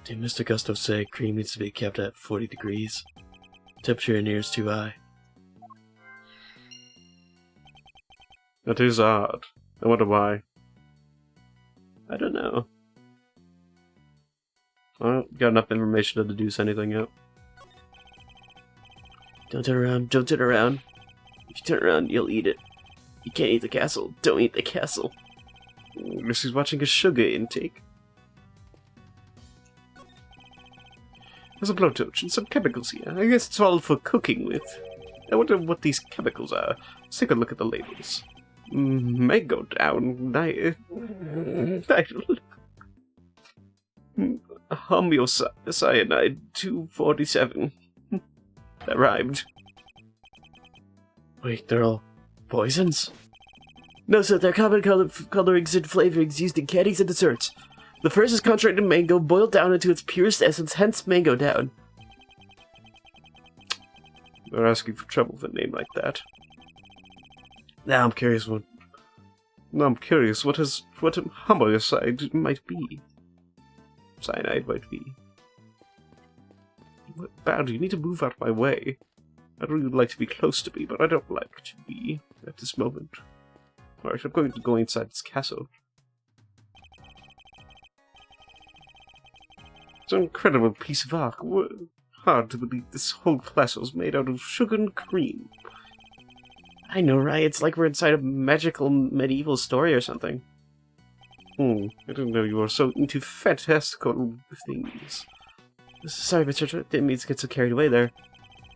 Did Mr. Gusto say cream needs to be kept at 40 degrees? Temperature in here is too high. That is odd. I wonder why. I don't know. I don't got enough information to deduce anything yet. Don't turn around, don't turn around. If you turn around, you'll eat it. You can't eat the castle, don't eat the castle. Guess he's watching his sugar intake. There's a blowtorch and some chemicals here. I guess it's all for cooking with. I wonder what these chemicals are. Let's take a look at the labels. Mango down. Homeocyanide 247. That rhymed. Wait, they're all poisons? No, sir, they're common colorings and flavorings used in candies and desserts. The first is concentrated mango, boiled down into its purest essence, hence mango down. They're asking for trouble with a name like that. Now I'm curious what... Now I'm curious what homocyide might be. Cyanide might be. Bad, you need to move out of my way. I'd really like to be close to me, but I don't like to be at this moment. Alright, I'm going to go inside this castle. It's an incredible piece of art. Hard to believe this whole castle's made out of sugar and cream. I know, right? It's like we're inside a magical medieval story or something. I didn't know you were so into fantastical things. Sorry, Mr. Didn't mean to get so carried away there.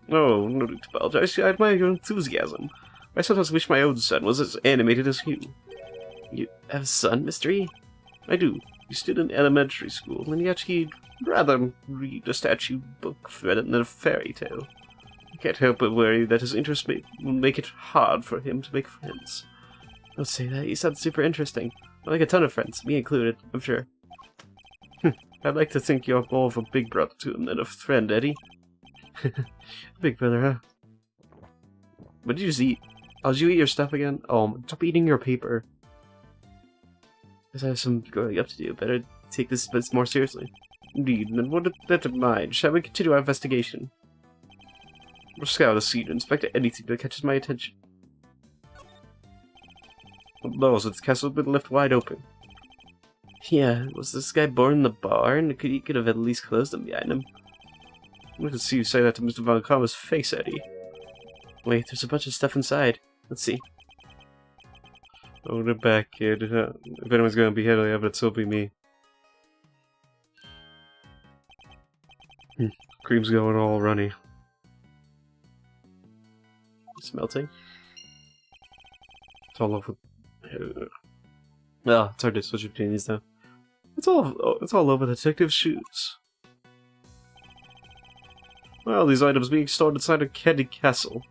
Oh, no need to apologize. I admire your enthusiasm. I sometimes wish my own son was as animated as you. You have a son, Mr. E? I do. He's still in elementary school, and yet he'd rather read a statue book than a fairy tale. I can't help but worry that his interest will make it hard for him to make friends. Don't say that. You sound super interesting. I like a ton of friends, me included, I'm sure. I'd like to think you're more of a big brother to him than a friend, Eddie. Big brother, huh? What did you just eat? Oh, did you eat your stuff again? Oh, stop eating your paper. Guess I have some growing up to do. Better take this more seriously. Indeed, and what that in mind, shall we continue our investigation? We'll scour the scene and inspect anything that catches my attention. The doors of this castle have been left wide open. Yeah, was this guy born in the barn? He could have at least closed them behind him. I can see you say that to Mr. Von Karma's face, Eddie. Wait, there's a bunch of stuff inside. Let's see. Hold it back, kid. If anyone's gonna be heavily evidence, it'll be me. Cream's going all runny. It's melting. It's all over. Oh, it's hard to switch between these though. It's all over the detective's shoes. Well, these items being stored inside a candy castle.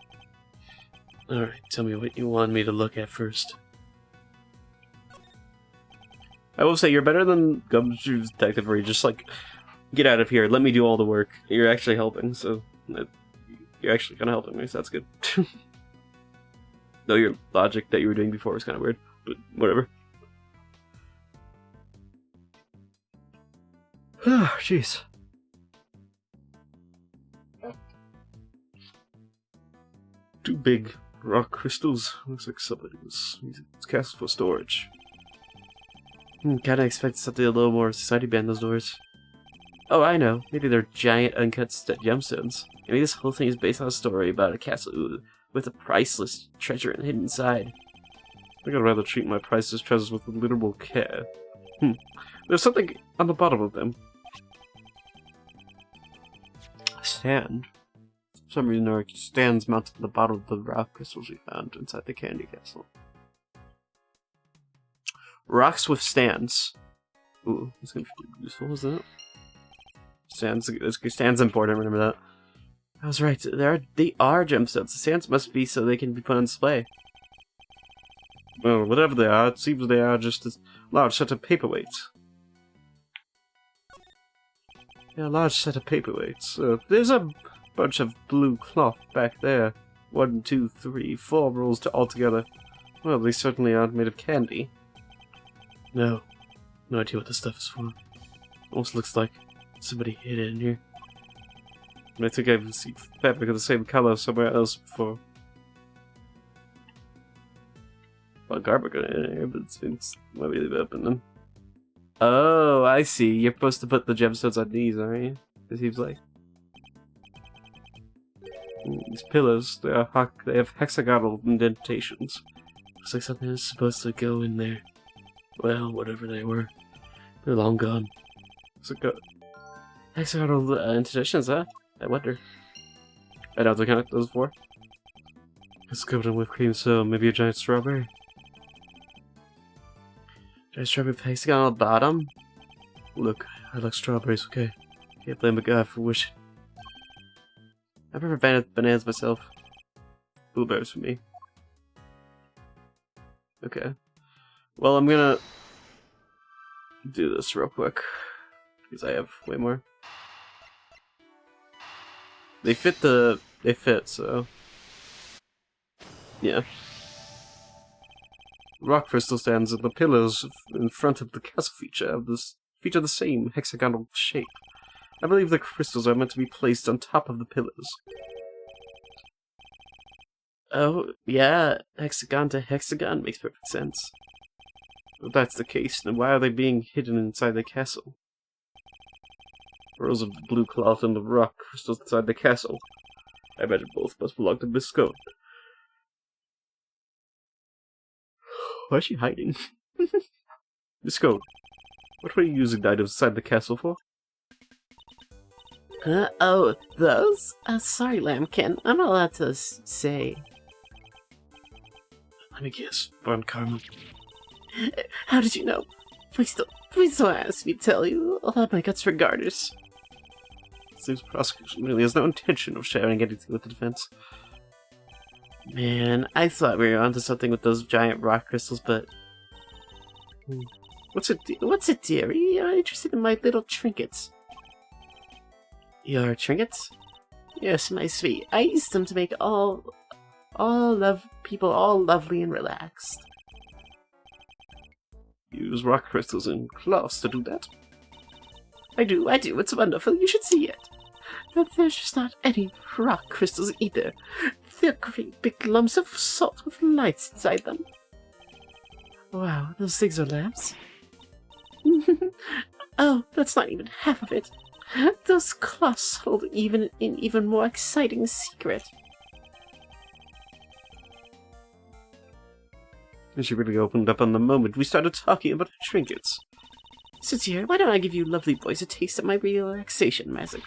Alright, tell me what you want me to look at first. I will say, you're better than Gumshoe's detective, where you just like, get out of here, let me do all the work. You're actually helping, so you're actually kind of helping me, so that's good. Though your logic that you were doing before was kind of weird, but whatever. Ah, jeez. Two big rock crystals. Looks like somebody was using this castle for storage. Kinda expect something a little more society behind those doors. Oh, I know. Maybe they're giant uncut gemstones. Maybe this whole thing is based on a story about a castle with a priceless treasure hidden inside. I think I'd rather treat my priceless treasures with literal care. There's something on the bottom of them. A stand. For some reason there are stands mounted on the bottom of the rock crystals we found inside the candy castle. Rocks with stands. Ooh, that's gonna be useful, isn't it? Stands important, remember that. I was right. They are gemstones. The stands must be so they can be put on display. Well, whatever they are, it seems they are just a large set of paperweights. Yeah, a large set of paperweights. There's a bunch of blue cloth back there. 1, 2, 3, 4 rolls altogether. Well, they certainly aren't made of candy. No. No idea what this stuff is for. Almost looks like somebody hid it in here. And I think I've seen fabric of the same color somewhere else before. Well, garbage in here, but it's might be open then. Oh, I see. You're supposed to put the gemstones on these, aren't you? It seems like. These pillars, they have hexagonal indentations. Looks like something is supposed to go in there. Well, whatever they were. They're long gone. So hexagonal indentations, huh? I wonder. I don't think those for. It's covered in whipped cream, so maybe a giant strawberry. Giant strawberry with hexagonal bottom? Look, I like strawberries, okay? Can't blame a guy for wishing. I prefer bananas myself. Blueberries for me. Okay. Well, I'm gonna do this real quick. Because I have way more. They fit, so... Yeah. Rock crystal stands and the pillars in front of the castle feature the same hexagonal shape. I believe the crystals are meant to be placed on top of the pillars. Oh, yeah, hexagon to hexagon makes perfect sense. If that's the case, then why are they being hidden inside the castle? Rows of blue cloth and the rock crystals inside the castle. I imagine both must belong to Miss Scone. Why is she hiding? Miss Scone, what were you using the items inside the castle for? Oh, those? Sorry, Lambkin. I'm not allowed to say. Let me guess. Von Carmen. How did you know? Please don't ask me to tell you. I'll have my guts for garters. Seems prosecution really has no intention of sharing anything with the defense. Man, I thought we were onto something with those giant rock crystals, but... What's it, dearie? You're interested in my little trinkets. Your trinkets? Yes, my sweet. I use them to make people all lovely and relaxed. You use rock crystals and cloths to do that? I do. It's wonderful. You should see it. But there's just not any rock crystals either. They're great big lumps of salt with lights inside them. Wow, those things are lamps? Oh, that's not even half of it. Those cloths hold an even more exciting secret. And she really opened up on the moment we started talking about her trinkets. So dear, why don't I give you lovely boys a taste of my relaxation magic?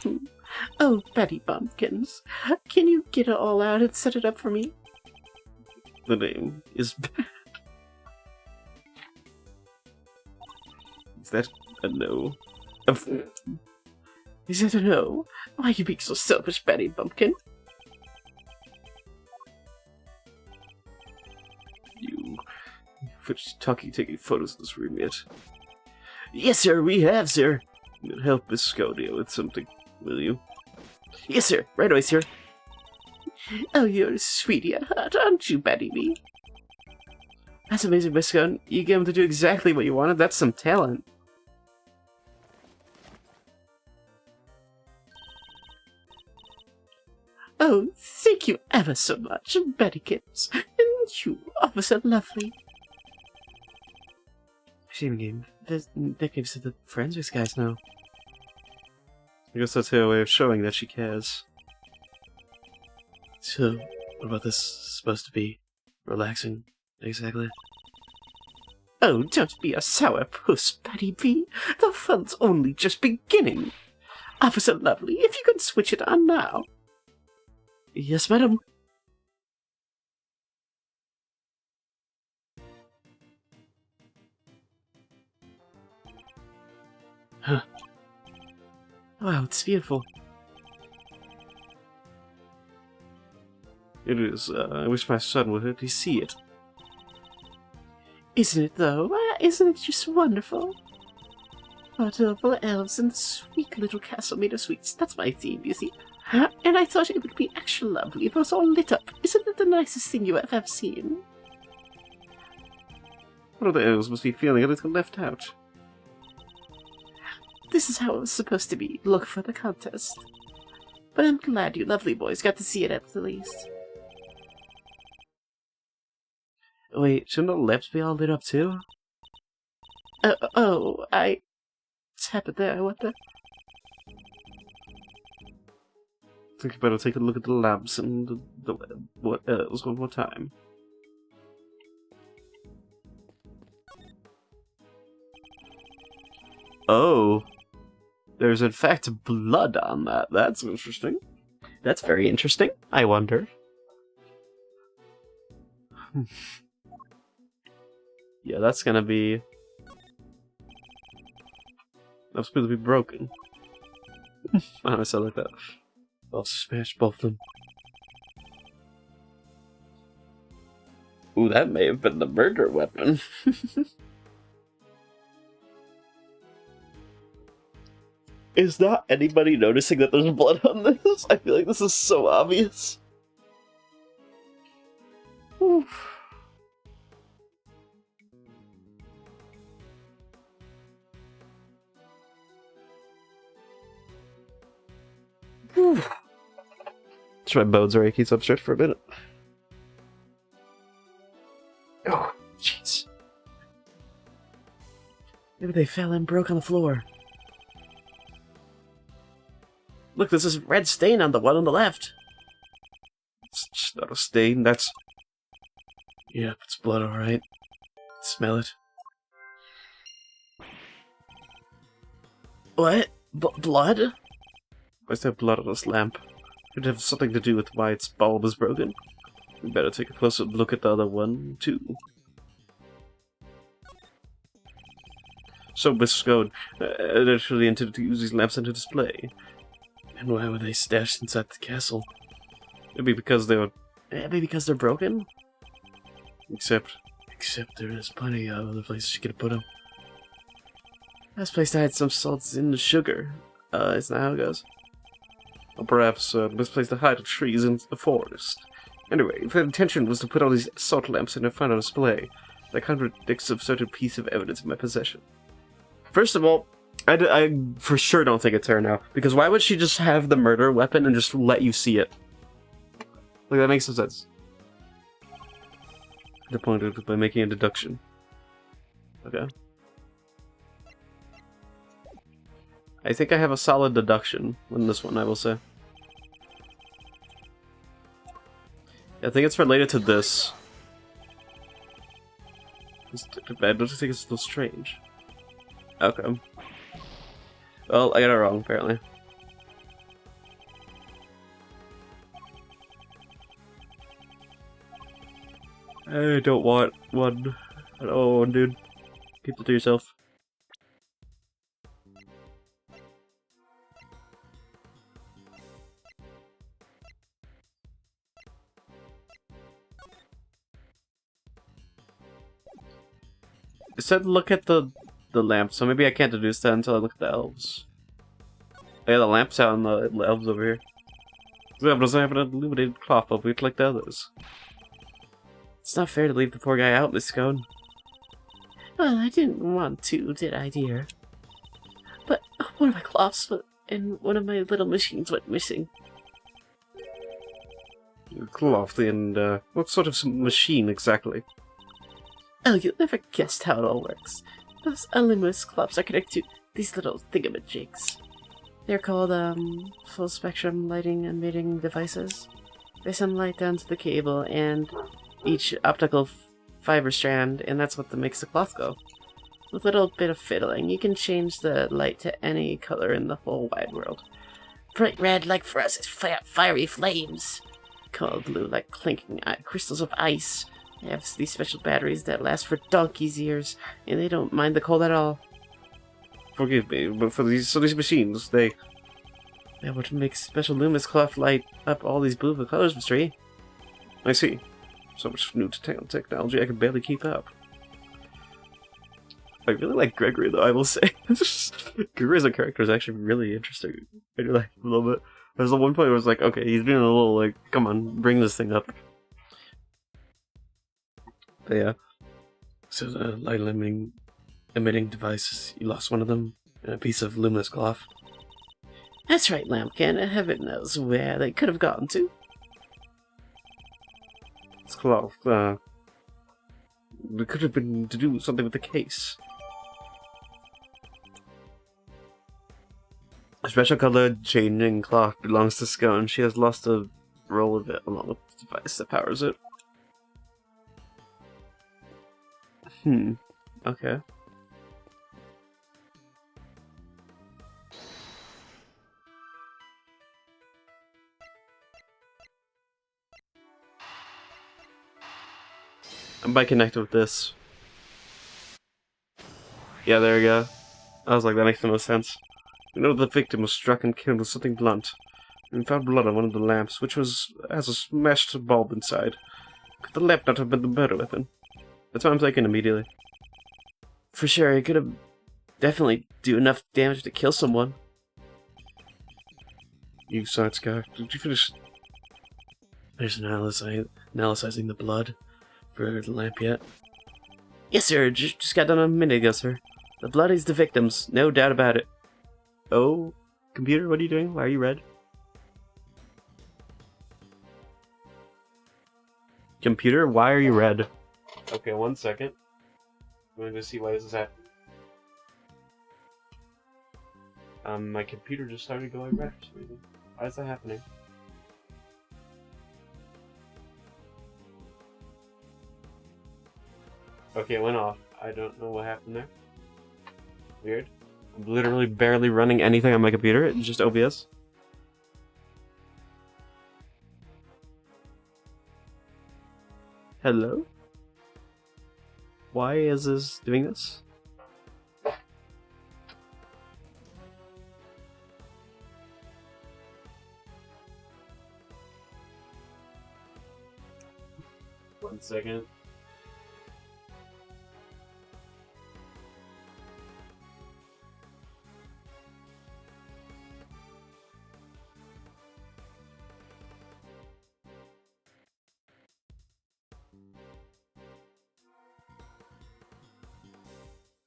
Oh, Betty Bumpkins, can you get it all out and set it up for me? The name is bad. Is that a no? Is that a no? Why are you being so selfish, Betty Bumpkin? You taking photos of this room yet? Yes, sir, we have, sir. You'll help Miss Scodia with something, will you? Yes, sir. Right away, sir. Oh, you're a sweetie at heart, aren't you, Betty B? That's amazing, Miss Scone. You get him to do exactly what you wanted. That's some talent. Oh, thank you ever so much, Bettykins. And you, Officer Lovely. Shame game. That gives it the forensics guys now. I guess that's her way of showing that she cares. So, what about this supposed to be? Relaxing, exactly? Oh, don't be a sourpuss, Betty B. The fun's only just beginning. Officer Lovely, if you could switch it on now. Yes, madam. Huh. Wow, it's beautiful. It is. I wish my son would let me see it. Isn't it, though? Isn't it just wonderful? Wonderful elves in the sweet little castle made of sweets. That's my theme, you see. And I thought it would be extra lovely if it was all lit up. Isn't it the nicest thing you have ever seen? What other elves must be feeling a little left out? This is how it was supposed to be. Look for the contest. But I'm glad you lovely boys got to see it at the least. Wait, shouldn't the lamps be all lit up too? What's happened there? What the? I think you better take a look at the lamps and what else one more time. Oh. There's in fact blood on that. That's interesting. That's very interesting. I wonder. Yeah, that's gonna be... That's supposed to be broken. Why do I sound like that? I'll smash both of them. Ooh, that may have been the murder weapon. Is not anybody noticing that there's blood on this? I feel like this is so obvious. Whew. Whew. My bones are achy, so I'm stretched for a minute. Oh, jeez. Maybe they fell and broke on the floor. Look, there's this red stain on the one on the left. It's just not a stain, that's... Yep, it's blood, alright. Smell it. What? Blood? Why's there blood on this lamp? Could have something to do with why its bulb is broken. We better take a closer look at the other one, too. So, Miss Scone initially intended to use these lamps into display. And why were they stashed inside the castle? Maybe because they were... Maybe because they're broken? Except there is plenty of other places she could have put them. Last place I had some salts in the sugar. Isn't that how it goes? Or perhaps the best place to hide the trees in the forest. Anyway, if her intention was to put all these salt lamps in her final display, that contradicts a certain piece of evidence in my possession. First of all, I for sure don't think it's her now. Because why would she just have the murder weapon and just let you see it? Like, that makes no sense. The point is by making a deduction. Okay. I think I have a solid deduction on this one, I will say. I think it's related to this. I don't think it's a little strange. Okay. Well, I got it wrong, apparently. I don't want one. I don't want one, dude. Keep it to yourself. It said look at the lamp, so maybe I can't deduce that until I look at the elves. Yeah, the lamp's out on the elves over here. The elf doesn't have an illuminated cloth over it like the others. It's not fair to leave the poor guy out, Miss Scone. Well, I didn't want to, did I, dear? But one of my cloths and one of my little machines went missing. Cloth and, what sort of machine exactly? Oh, you'll never guessed how it all works. Those luminous cloths are connected to these little thingamajigs. They're called, full spectrum lighting emitting devices. They send light down to the cable and each optical fiber strand, and that's what makes the cloth go. With a little bit of fiddling, you can change the light to any color in the whole wide world. Bright red like for us is fiery flames. Cold blue like clinking crystals of ice. They have these special batteries that last for donkey's years, and they don't mind the cold at all. Forgive me, but for these machines, they would make special luminous cloth light up all these beautiful colors, Mr. E. I see. So much new technology, I can barely keep up. I really like Gregory, though, I will say. Gregory as a character is actually really interesting. I do like him a little bit. There's the one point where it's like, okay, he's being a little like, come on, bring this thing up. But yeah. So the light emitting devices, you lost one of them, and a piece of luminous cloth. That's right, Lambkin. Heaven knows where they could have gotten to. This cloth, it could have been to do something with the case. A special colored changing clock belongs to Scone. She has lost a roll of it along with the device that powers it. Okay. I might connect with this. Yeah, there we go. I was like, that makes the most sense. We know the victim was struck and killed with something blunt. And found blood on one of the lamps, which has a smashed bulb inside. Could the lamp not have been the murder weapon? That's what I'm thinking immediately. For sure, it could have definitely do enough damage to kill someone. You saw it, Scar. Did you finish? There's analyzing the blood for the lamp yet? Yes, sir. Just got done a minute ago, sir. The blood is the victim's, no doubt about it. Oh, computer, what are you doing? Why are you red? Computer, why are you red? Okay, 1 second. I'm going to see why this is happening. My computer just started going red for some reason. Why is that happening? Okay, it went off. I don't know what happened there. Weird. I'm literally barely running anything on my computer. It's just OBS. Hello? Why is this doing this? One second.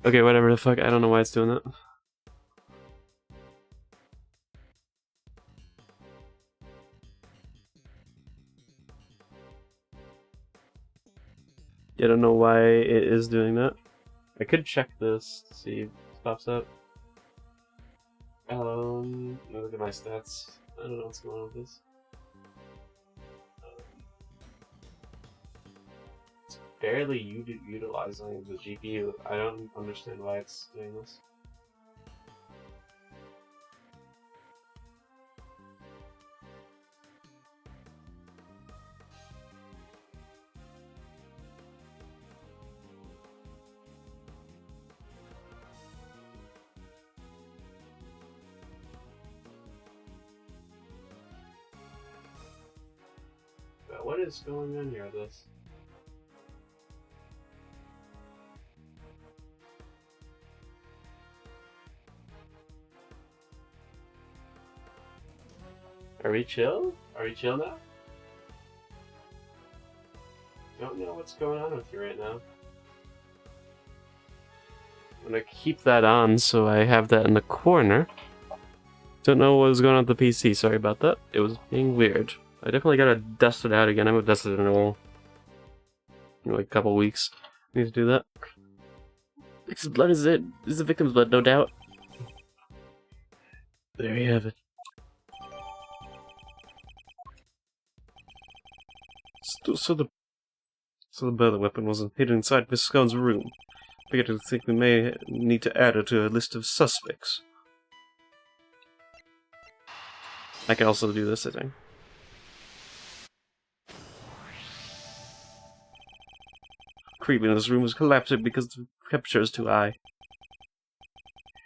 Okay, whatever the fuck. I don't know why it's doing that. I don't know why it is doing that. I could check this to see if it pops up. Look at my stats. I don't know what's going on with this. It's barely utilizing the GPU. I don't understand why it's doing this. What is going on here with this? Are we chill? Are we chill now? Don't know what's going on with you right now. I'm gonna keep that on so I have that in the corner. Don't know what was going on with the PC, sorry about that. It was being weird. I definitely gotta dust it out again. I haven't dusted it in like a couple weeks. I need to do that. Victim's blood is it. This is the victim's blood, no doubt. There you have it. So the murder weapon wasn't hidden inside Miss Scone's room. I begin to think we may need to add her to a list of suspects. I can also do this, I think. Creeping in this room is collapsing because the temperature is too high.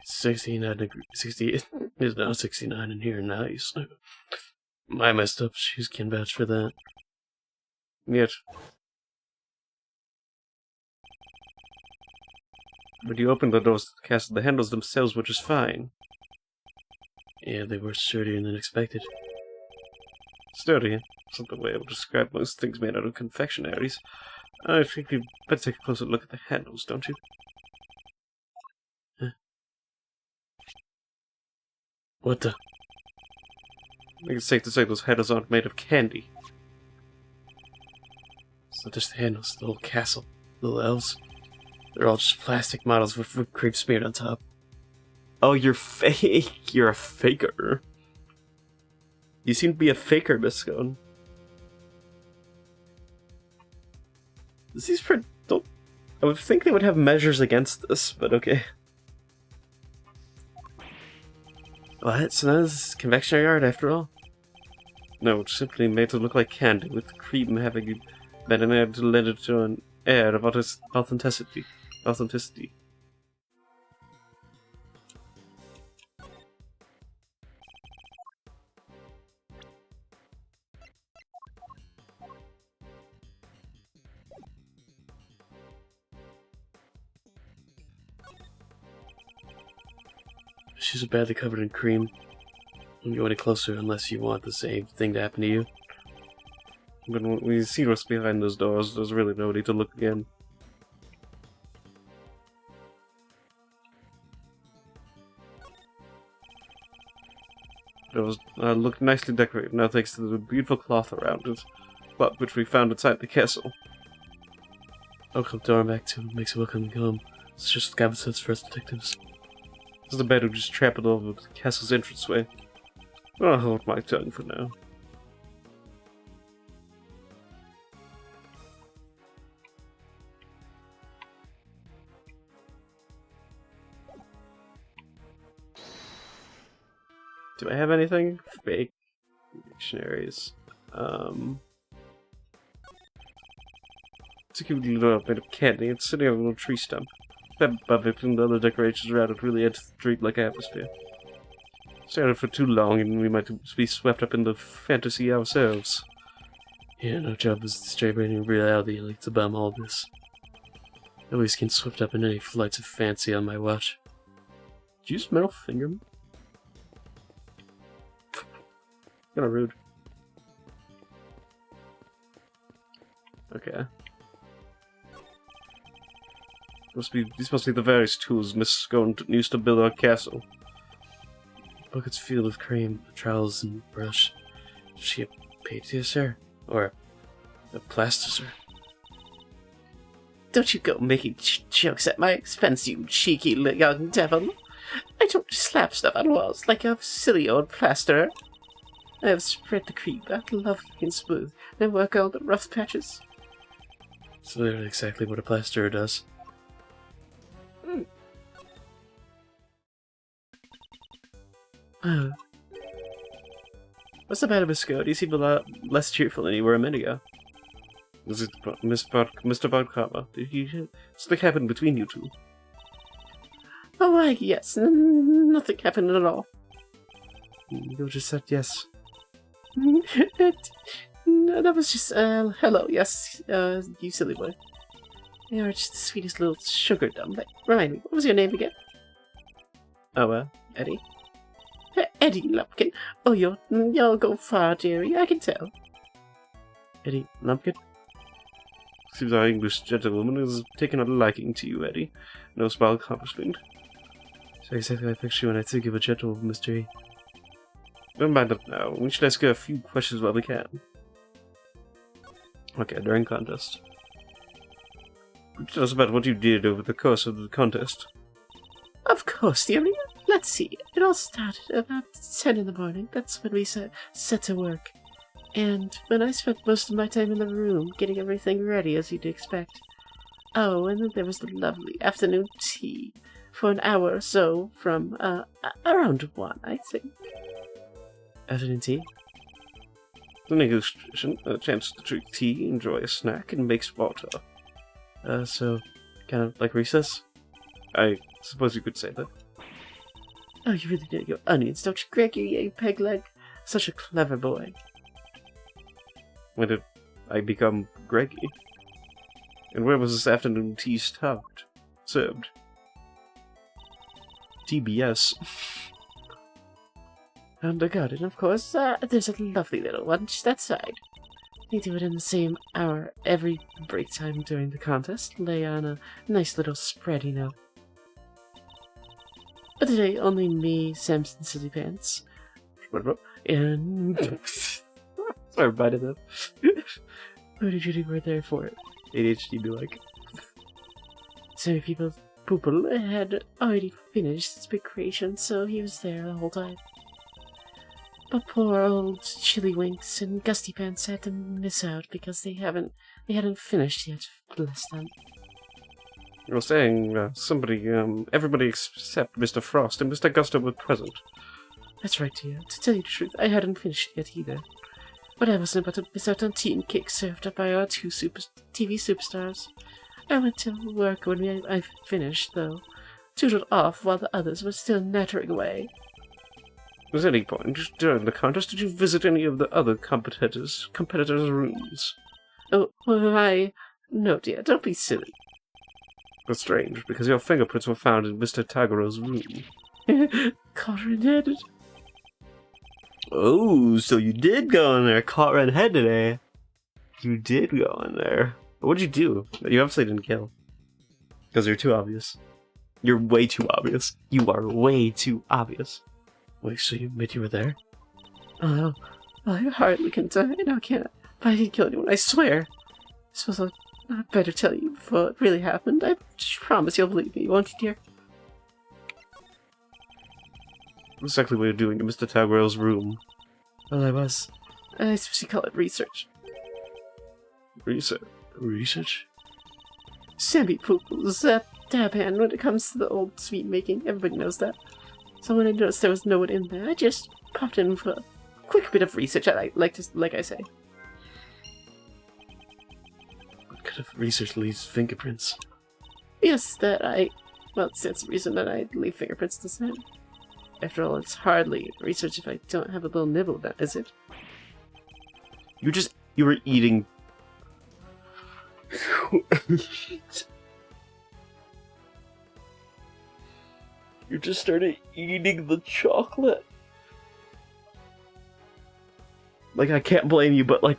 69 degrees. 60. It's now 69 in here. Nice. I messed up. She can vouch for that. Yet. When you opened the doors to the castle, the handles themselves were just fine. Yeah, they were sturdier than expected. Sturdy? That's not the way I would describe most things made out of confectionaries. I think you'd better take a closer look at the handles, don't you? Huh? What the? I think it's safe to say those handles aren't made of candy. It's not just the handles, the whole castle. Little elves. They're all just plastic models with whipped cream smeared on top. Oh, you're fake. You're a faker. You seem to be a faker, Miss Scone. These don't. I would think they would have measures against this, but okay. What? So now this is confectionery art after all? No, it's simply made to look like candy, with cream having been added to lend it to an air of authenticity. Shoes are badly covered in cream. Don't go any closer unless you want the same thing to happen to you. But when we see what's behind those doors, there's really no need to look again. It was looked nicely decorated now thanks to the beautiful cloth around it, but which we found inside the castle. Welcome to our back to makes it welcome home. It's just common sense for us detectives. This is the bed who just trampled over the castle's entranceway. I'll hold my tongue for now. Do I have anything? Fake dictionaries. It's a cute little bit of candy. It's sitting on a little tree stump. Above it and the other decorations around it really add to the dream-like atmosphere. Staring for too long and we might be swept up in the fantasy ourselves. Yeah, no job is to stray brain in reality like to bomb all this. I always get swept up in any flights of fancy on my watch. Did you use middle finger? Kinda rude. Okay. These must be the various tools Miss Scone used to build our castle. Buckets filled with cream, a trowels and brush. Is she a patisser? Or a plastisser? Don't you go making jokes at my expense, you cheeky young devil. I don't slap stuff on walls like a silly old plasterer. I have spread the cream out lovely and smooth, and work all the rough patches. It's literally exactly what a plasterer does. Oh. What's the matter, Miss Scone? You seem a lot less cheerful than you were a minute ago. Is it Mr. Bodkama? Did something happen between you two? Oh, why, yes. Nothing happened at all. You just said yes. That was just, hello, yes, you silly boy. You're just the sweetest little sugar dumb. Remind me, what was your name again? Oh, Eddie? Eddie Lumpkin. Oh, you'll go far, dearie, I can tell. Eddie Lumpkin? Seems our English gentlewoman has taken a liking to you, Eddie. No small accomplishment. So exactly I picture when I think of a gentle mystery. Never mind that now. We should ask her a few questions while we can. Okay, during contest. Tell us about what you did over the course of the contest. Of course, dearie. Let's see. It all started about 10 in the morning. That's when we set to work. And when I spent most of my time in the room, getting everything ready, as you'd expect. Oh, and then there was the lovely afternoon tea for an hour or so from, around 1, I think. Afternoon tea? An English tradition, a chance to drink tea, enjoy a snack, and make small talk. So, kind of like recess? I suppose you could say that. Oh, you really know your onions, don't you, Greggy, you peg leg? Such a clever boy. When did I become Greggy? And where was this afternoon tea served? DBS. And a garden, of course. There's a lovely little one just outside. They do it in the same hour every break time during the contest. Lay on a nice little spread, you know. But today, only me, Samson Silly Pants, and... Sorry about it, though. Who did you were there for it? ADHD be like. So many people had already finished his big creation, so he was there the whole time. But poor old Chili Winks and Gusty Pants had to miss out because they hadn't finished yet. Bless them. I was saying, everybody except Mr. Frost and Mr. Gusto were present. That's right, dear. To tell you the truth, I hadn't finished yet either. But I wasn't about to miss out on tea and cake served up by our two TV superstars. I went to work when I finished, though. Tootled off while the others were still nattering away. Was any point during the contest did you visit any of the other competitors' rooms? Oh, why? No, dear, don't be silly. That's strange, because your fingerprints were found in Mr. Tagore's room. Caught red-handed. Oh, so you did go in there, caught red-handed, eh? You did go in there. What'd you do? You obviously didn't kill. Because you're too obvious. You're way too obvious. You are way too obvious. Wait, so you admit you were there? Oh, I hardly can die now, can I? But I didn't kill anyone, I swear. I suppose I'd better tell you before it really happened. I promise you'll believe me, won't you, dear? What's exactly what you're doing in Mr. Tagore's room? Well, I suppose you call it research. Research? Sammy Poople's that dab hand when it comes to the old sweet making. Everybody knows that. So when I noticed there was no one in there, I just popped in for a quick bit of research, like I say. What kind of research leaves fingerprints? Yes, well, that's the reason that I leave fingerprints to sand. After all, it's hardly research if I don't have a little nibble of that, is it? You were eating... You just started eating the chocolate. Like, I can't blame you, but like,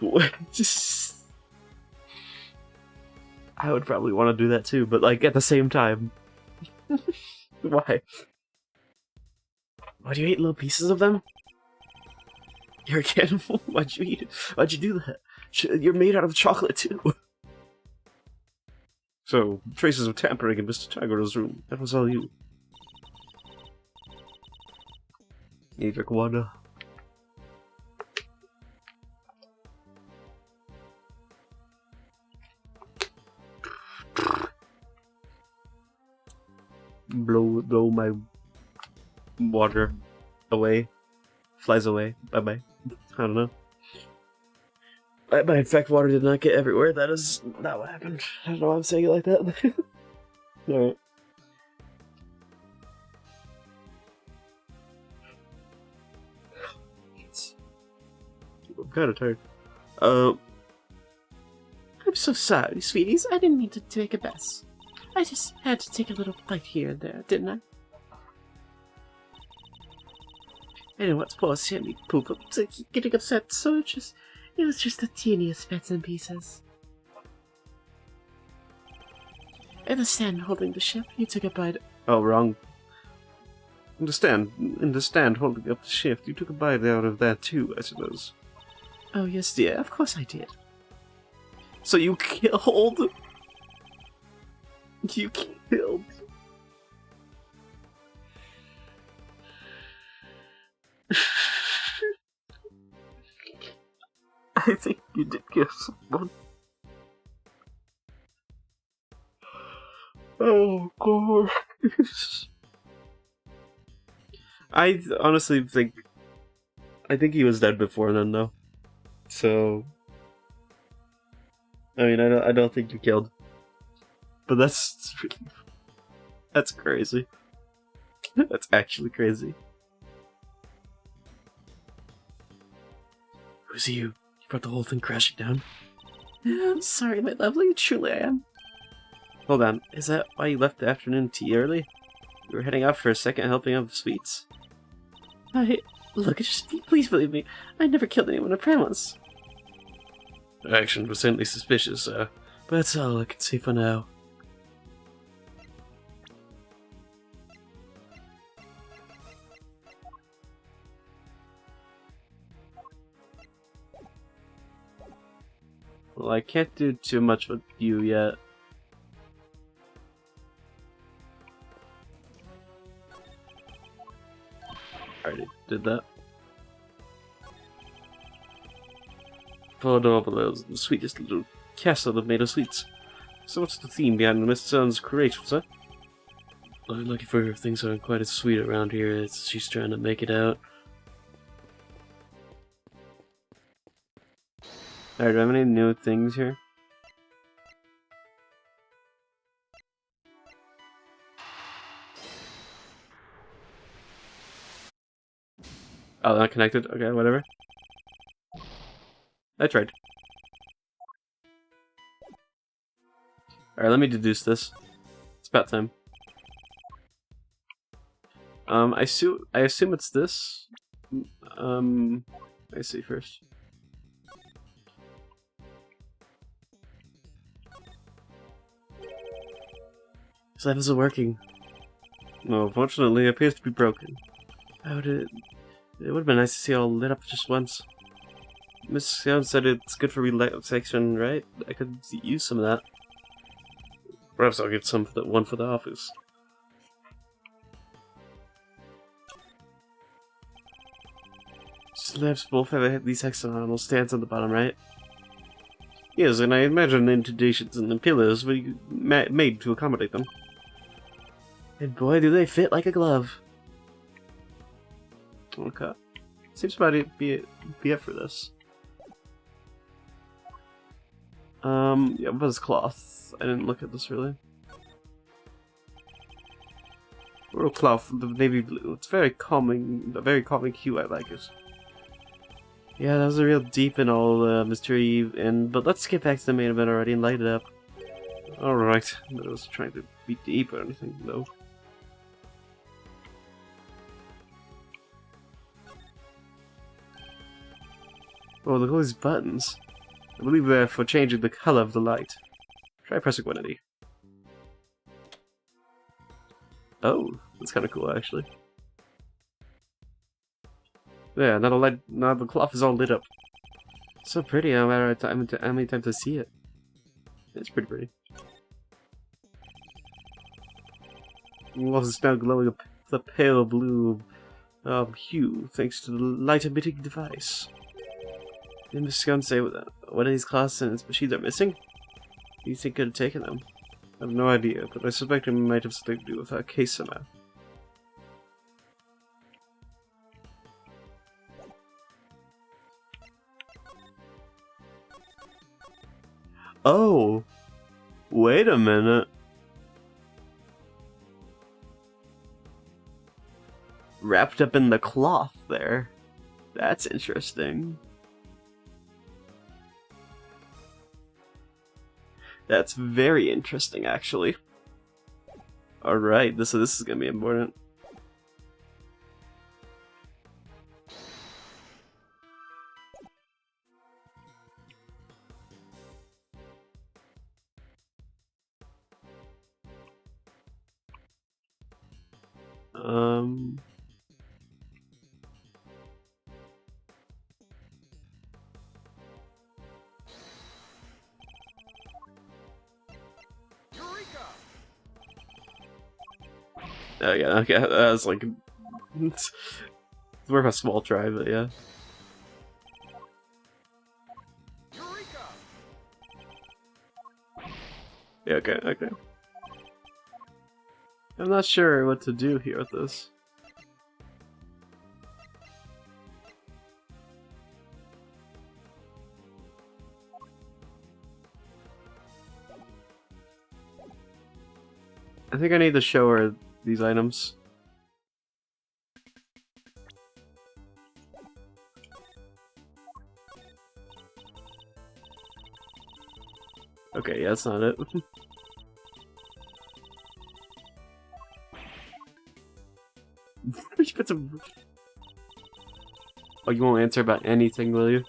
just... I would probably want to do that too, but like, at the same time. Why? Why do you eat little pieces of them? You're a cannibal? Why'd you eat it? Why'd you do that? You're made out of chocolate too. So, traces of tampering in Mr. Tagore's room. That was all you. You drink water. Blow my water away. Flies away. Bye-bye. I don't know. But in fact, water did not get everywhere. That is not what happened. I don't know why I'm saying it like that. Alright. I'm kind of tired. I'm so sorry, sweeties. I didn't mean to take a mess. I just had to take a little bite here and there, didn't I? I know what's poor Sammy Poop getting upset, so it was just the teeniest bits and pieces. In the stand holding the ship, you took a bite. Oh, wrong. In the stand holding up the shift, you took a bite out of that too, I suppose. Oh, yes, dear, of course I did. So you killed... You killed... I think you did kill someone. Oh, God. I honestly think... I think he was dead before then, though. So... I mean, I don't think you killed. But that's crazy. That's actually crazy. Who's you? You brought the whole thing crashing down? I'm sorry, my lovely. Truly I am. Hold on. Is that why you left the afternoon tea early? We're heading out for a second helping of sweets. Look, just please believe me. I never killed anyone, I promise. Your action was certainly suspicious, but that's all I can say for now. Well, I can't do too much with you yet. Already did that. Followed over those the sweetest little castle of made of sweets. So what's the theme behind Miss Sun's creation, sir? I'm lucky for her, things aren't quite as sweet around here as she's trying to make it out. Alright, do I have any new things here? Oh, not connected? Okay, whatever. I tried. Alright, let me deduce this. It's about time. I assume it's this. I see first. This light isn't working. No, fortunately, it appears to be broken. How did it... It would have been nice to see it all lit up just once. Miss Scone said it's good for relaxation, right? I could use some of that. Perhaps I'll get some for the one for the office. Slabs both have these hexagonal stands on the bottom, right? Yes, and I imagine the indentations and the pillars were made to accommodate them. And boy, do they fit like a glove. Okay. Seems about it be it for this. Yeah, what is cloth? I didn't look at this really. Royal cloth, the navy blue. It's very calming, a very calming hue. I like it. Yeah, that was a real deep and all mystery. But let's get back to the main event already and light it up. All right. I was trying to be deep or anything, though. Oh, look at all these buttons. I believe they're for changing the color of the light. Try pressing 180. Oh, that's kind of cool, actually. Yeah, now the cloth is all lit up. So pretty, no matter how many times I see it. It's pretty pretty. The wall is now glowing the pale blue hue, thanks to the light-emitting device. Didn't Miss Scone say what of these cloths and machines are missing? Do you think could have taken them? I have no idea, but I suspect it might have something to do with our case somehow. Oh! Wait a minute. Wrapped up in the cloth there. That's interesting. That's very interesting, actually. Alright, this is gonna be important. Oh yeah, okay, that was like... it's worth a small try, but yeah. Yeah, okay, okay. I'm not sure what to do here with this. I think I need to show her these items. Okay, yeah, that's not it. to... Oh, you won't answer about anything, will you?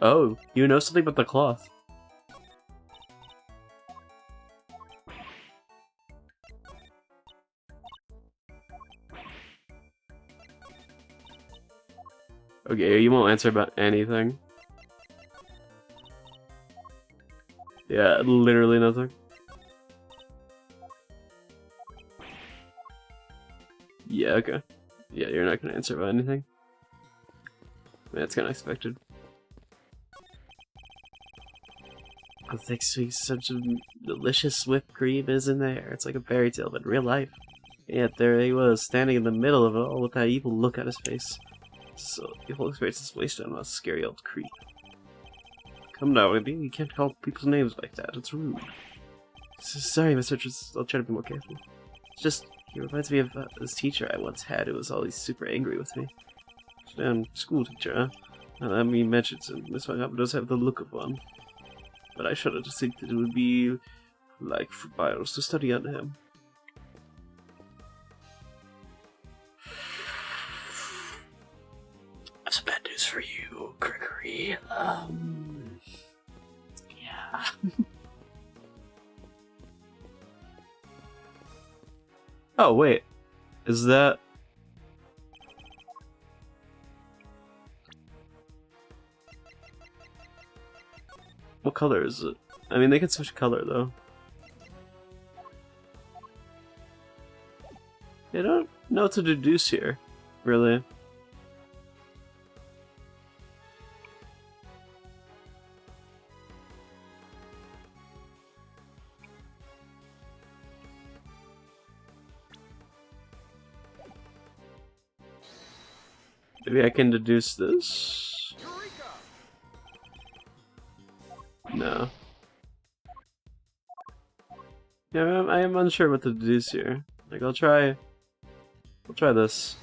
Oh, you know something about the cloth. Okay, you won't answer about anything. Yeah, literally nothing. Yeah, okay. Yeah, you're not gonna answer about anything. That's kinda expected. I think sweet, such a delicious whipped cream is in there. It's like a fairy tale, but in real life. Yet there he was, standing in the middle of it all with that evil look on his face. So the whole experience is wasted on a scary old creep. Come now, Andy. You can't call people's names like that. It's rude. Sorry, Mr. I'll try to be more careful. It's just, he reminds me of this teacher I once had who was always super angry with me. School teacher, huh? I mean, mentions him. This one does have the look of one. But I shudder to think that it would be like for bios to study under him. I have some bad news for you, Gregory. Yeah. Oh, wait. Is that... What color is it? I mean, they can switch color, though. They don't know what to deduce here, really. Maybe I can deduce this? No. Yeah, I am unsure what to deduce here. Like, I'll try this.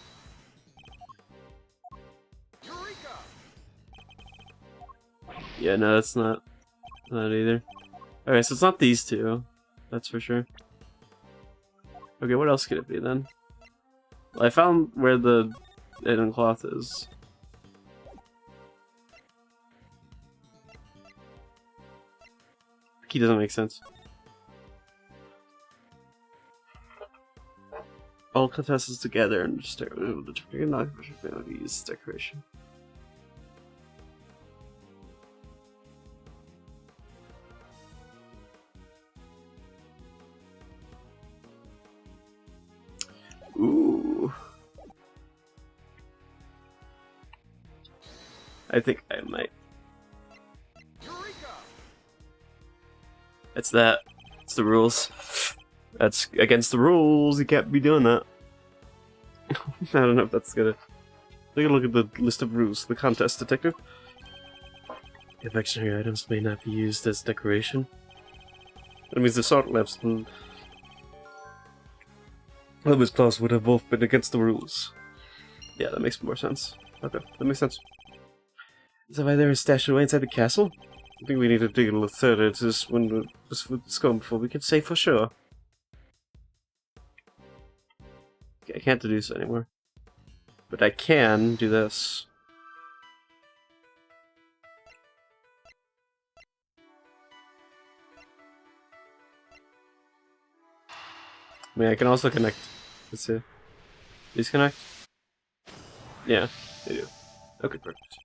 Yeah, no, that's not either. Alright, so it's not these two. That's for sure. Okay, what else could it be then? Well, I found where the hidden cloth is. Key doesn't make sense. All contestants together and start with the determine not use decoration. Ooh. I think I might. It's that. It's the rules. That's against the rules. You can't be doing that. I don't know if that's gonna... Take a look at the list of rules. The contest detective. Affectionary items may not be used as decoration. That means the salt lamps and Elvis clause would have both been against the rules. Yeah, that makes more sense. Okay, that makes sense. Is that why they were stashed away inside the castle? I think we need to dig a little further into this one with scum before we can say for sure. Okay, I can't deduce anymore. But I can do this. I mean, I can also connect. Let's see. These connect? Yeah, they do. Okay, perfect.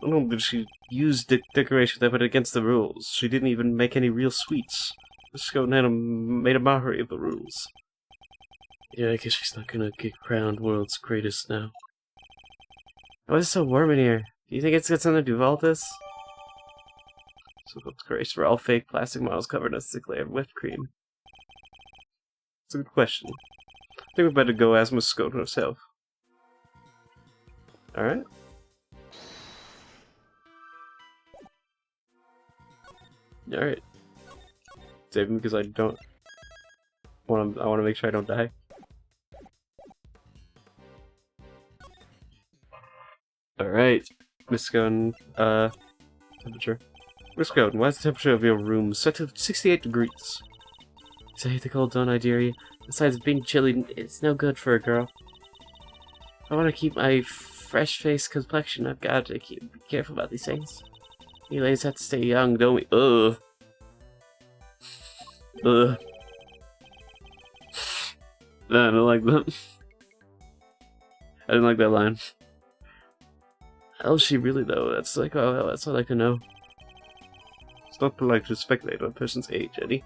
I don't know, did she use decoration that went against the rules? She didn't even make any real sweets. Just go ahead and made a mockery of the rules. Yeah, I guess she's not gonna get crowned world's greatest now. Why is it so warm in here? Do you think it's got something to do with all this? So decorations were all fake plastic models covered in a thick layer of whipped cream. It's a good question. I think we better go ask Miss Scone herself. Alright. Alright. Save him because I don't want to. I want to make sure I don't die. Miss Scone, temperature. Miss Scone, why is the temperature of your room set to 68 degrees? I hate the cold, don't I, dearie? Besides being chilly, it's no good for a girl. I want to keep my fresh face complexion. I've got to be careful about these things. We ladies have to stay young, don't we? Ugh. Ugh. No, I don't like that. I didn't like that line. How is she really, though? That's like, oh, that's what I like to know. It's not polite to speculate on a person's age, Eddie.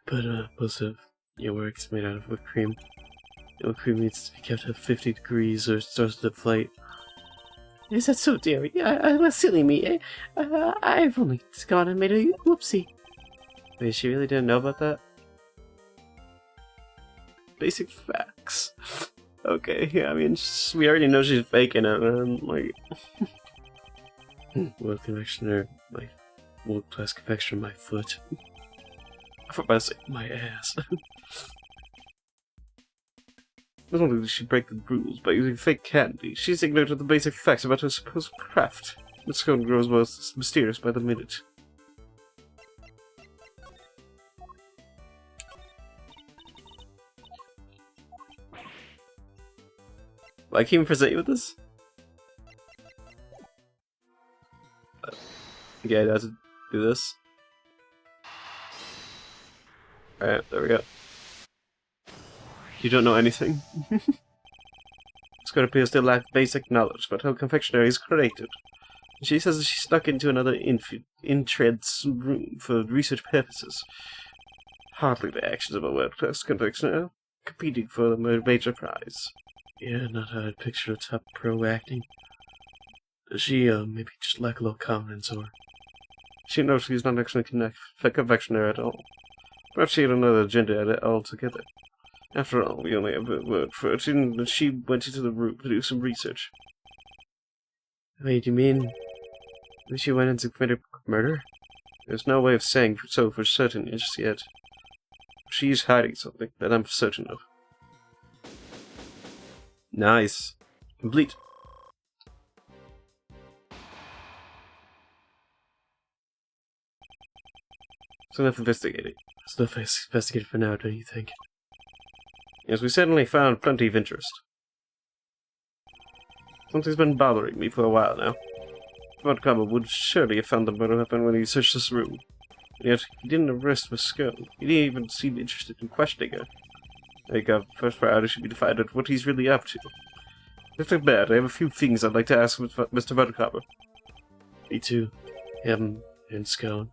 But, most of your work's made out of whipped cream. Whipped cream needs to be kept at 50 degrees or it starts to deflate. Is that so, dearie? I silly me. I've only gone and made a whoopsie. Wait, she really didn't know about that? Basic facts. Okay, yeah, I mean, we already know she's faking it, man. Like, world confectioner, my world-class confectioner, my foot. I forgot to say my ass. Not only did she break the rules by using fake candy, she's ignorant of the basic facts about her supposed craft. Miss Scone grows more mysterious by the minute. I can't even present you with this? Yeah, I have to do this. Alright, there we go. You don't know anything. Scone appears to lack basic knowledge about how confectionery is created. She says that she snuck into another intred's room for research purposes. Hardly the actions of a world-class confectioner competing for a major prize. Yeah, not how I'd picture a top pro acting. Does she, maybe just lack a little confidence, or... She knows she's not actually a confectioner at all. Perhaps she had another agenda altogether. After all, we only have a word for it, and she went into the room to do some research. Wait, you mean... Maybe she went in to commit murder? There's no way of saying so for certain just yet. She's hiding something that I'm certain of. Nice. Complete. It's enough investigating. It's enough investigated for now, don't you think? Yes, we certainly found plenty of interest. Something's been bothering me for a while now. Vodkaba would surely have found the murder weapon when he searched this room. Yet, he didn't arrest Miss Scone. He didn't even seem interested in questioning her. First priority should be to find out what he's really up to. Mr. Bad, I have a few things I'd like to ask Mr. Vodkaba. Me too. Him and Scone.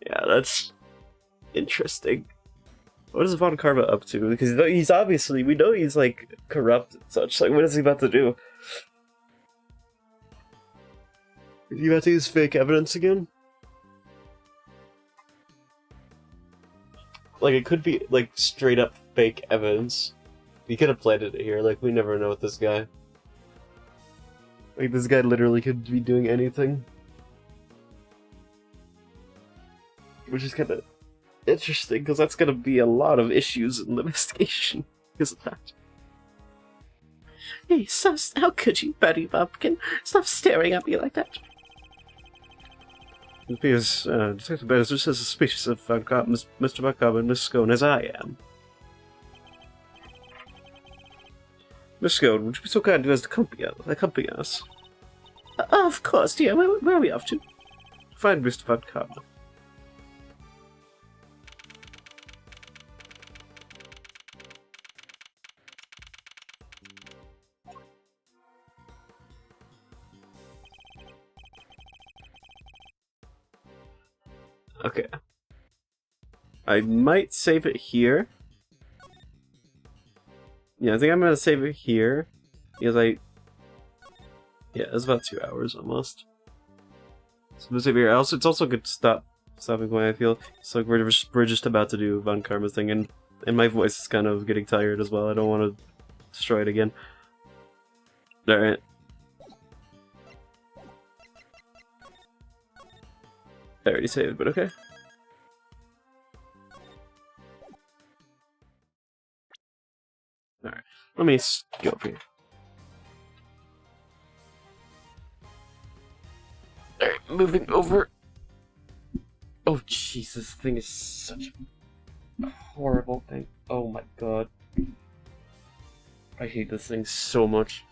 Yeah, that's interesting. What is Von Karma up to? Because he's obviously, we know he's like corrupt and such. Like, what is he about to do? Is he about to use fake evidence again? Like, it could be like straight up fake evidence. He could have planted it here. Like, we never know with this guy. Like, this guy literally could be doing anything. Which is kind of interesting, because that's going to be a lot of issues in the investigation because of that. Hey, how could you, Betty Bumpkin? Stop staring at me like that. It appears Detective Bed is just as suspicious of Mr. Vodkaba and Miss Scone as I am. Miss Scone, would you be so kind as to accompany us? Of course, dear. Where are we off to? Find Mr. Vodkaba. Okay. I might save it here. Yeah, I think I'm gonna save it here. Because yeah, it's about 2 hours almost. So I'm gonna save it here. Also, it's also good to stopping when I feel it's like we're just about to do Von Karma's thing, and my voice is kind of getting tired as well. I don't want to destroy it again. Alright. I already saved, but okay. Alright. Let me go over here. Alright, moving over. Oh, Jesus, this thing is such a horrible thing. Oh my god. I hate this thing so much.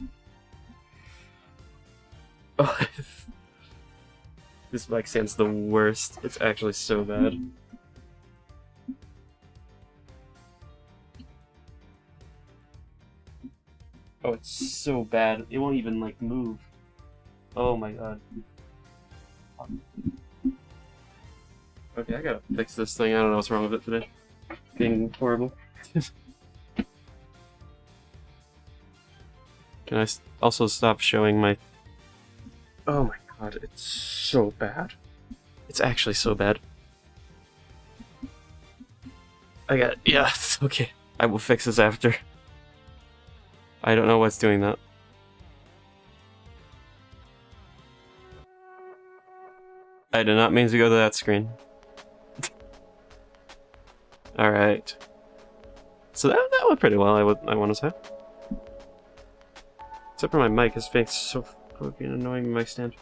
Oh, this mic stand's the worst. It's actually so bad. Oh, it's so bad. It won't even, like, move. Oh my god. Okay, I gotta fix this thing. I don't know what's wrong with it today. It's getting horrible. Can I also stop showing my... Oh my god, it's so bad. It's actually so bad. Yeah, okay. I will fix this after. I don't know what's doing that. I did not mean to go to that screen. Alright. So that went pretty well, I want to say. Except for my mic, his face is so fucking annoying, mic stand.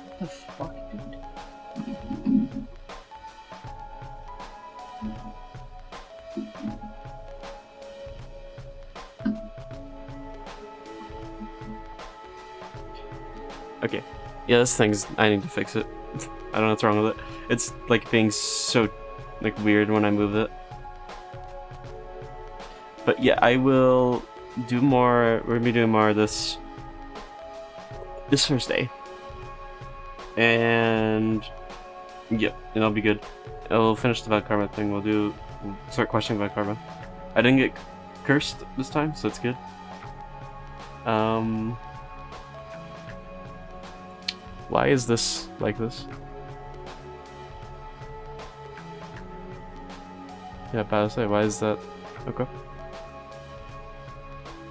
What the fuck, dude? Okay. Yeah, this thing's... I need to fix it. I don't know what's wrong with it. It's, like, being so, like, weird when I move it. But yeah, I will do more... We're gonna be doing more of this... this Thursday. And... yeah, and I'll be good. I'll finish the Bad Karma thing. We'll start questioning Bad Karma. I didn't get cursed this time, so it's good. Why is this like this? Yeah, about to say, why is that? Okay.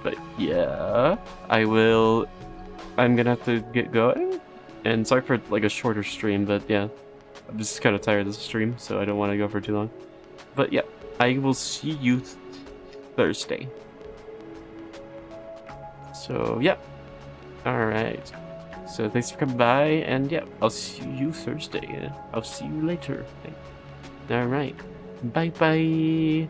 But yeah, I'm gonna have to get going. And sorry for like a shorter stream, but yeah, I'm just kind of tired of this stream, so I don't want to go for too long. But yeah, I will see you Thursday. So yeah, alright. So thanks for coming by, and yeah, I'll see you Thursday. I'll see you later. Alright, bye bye.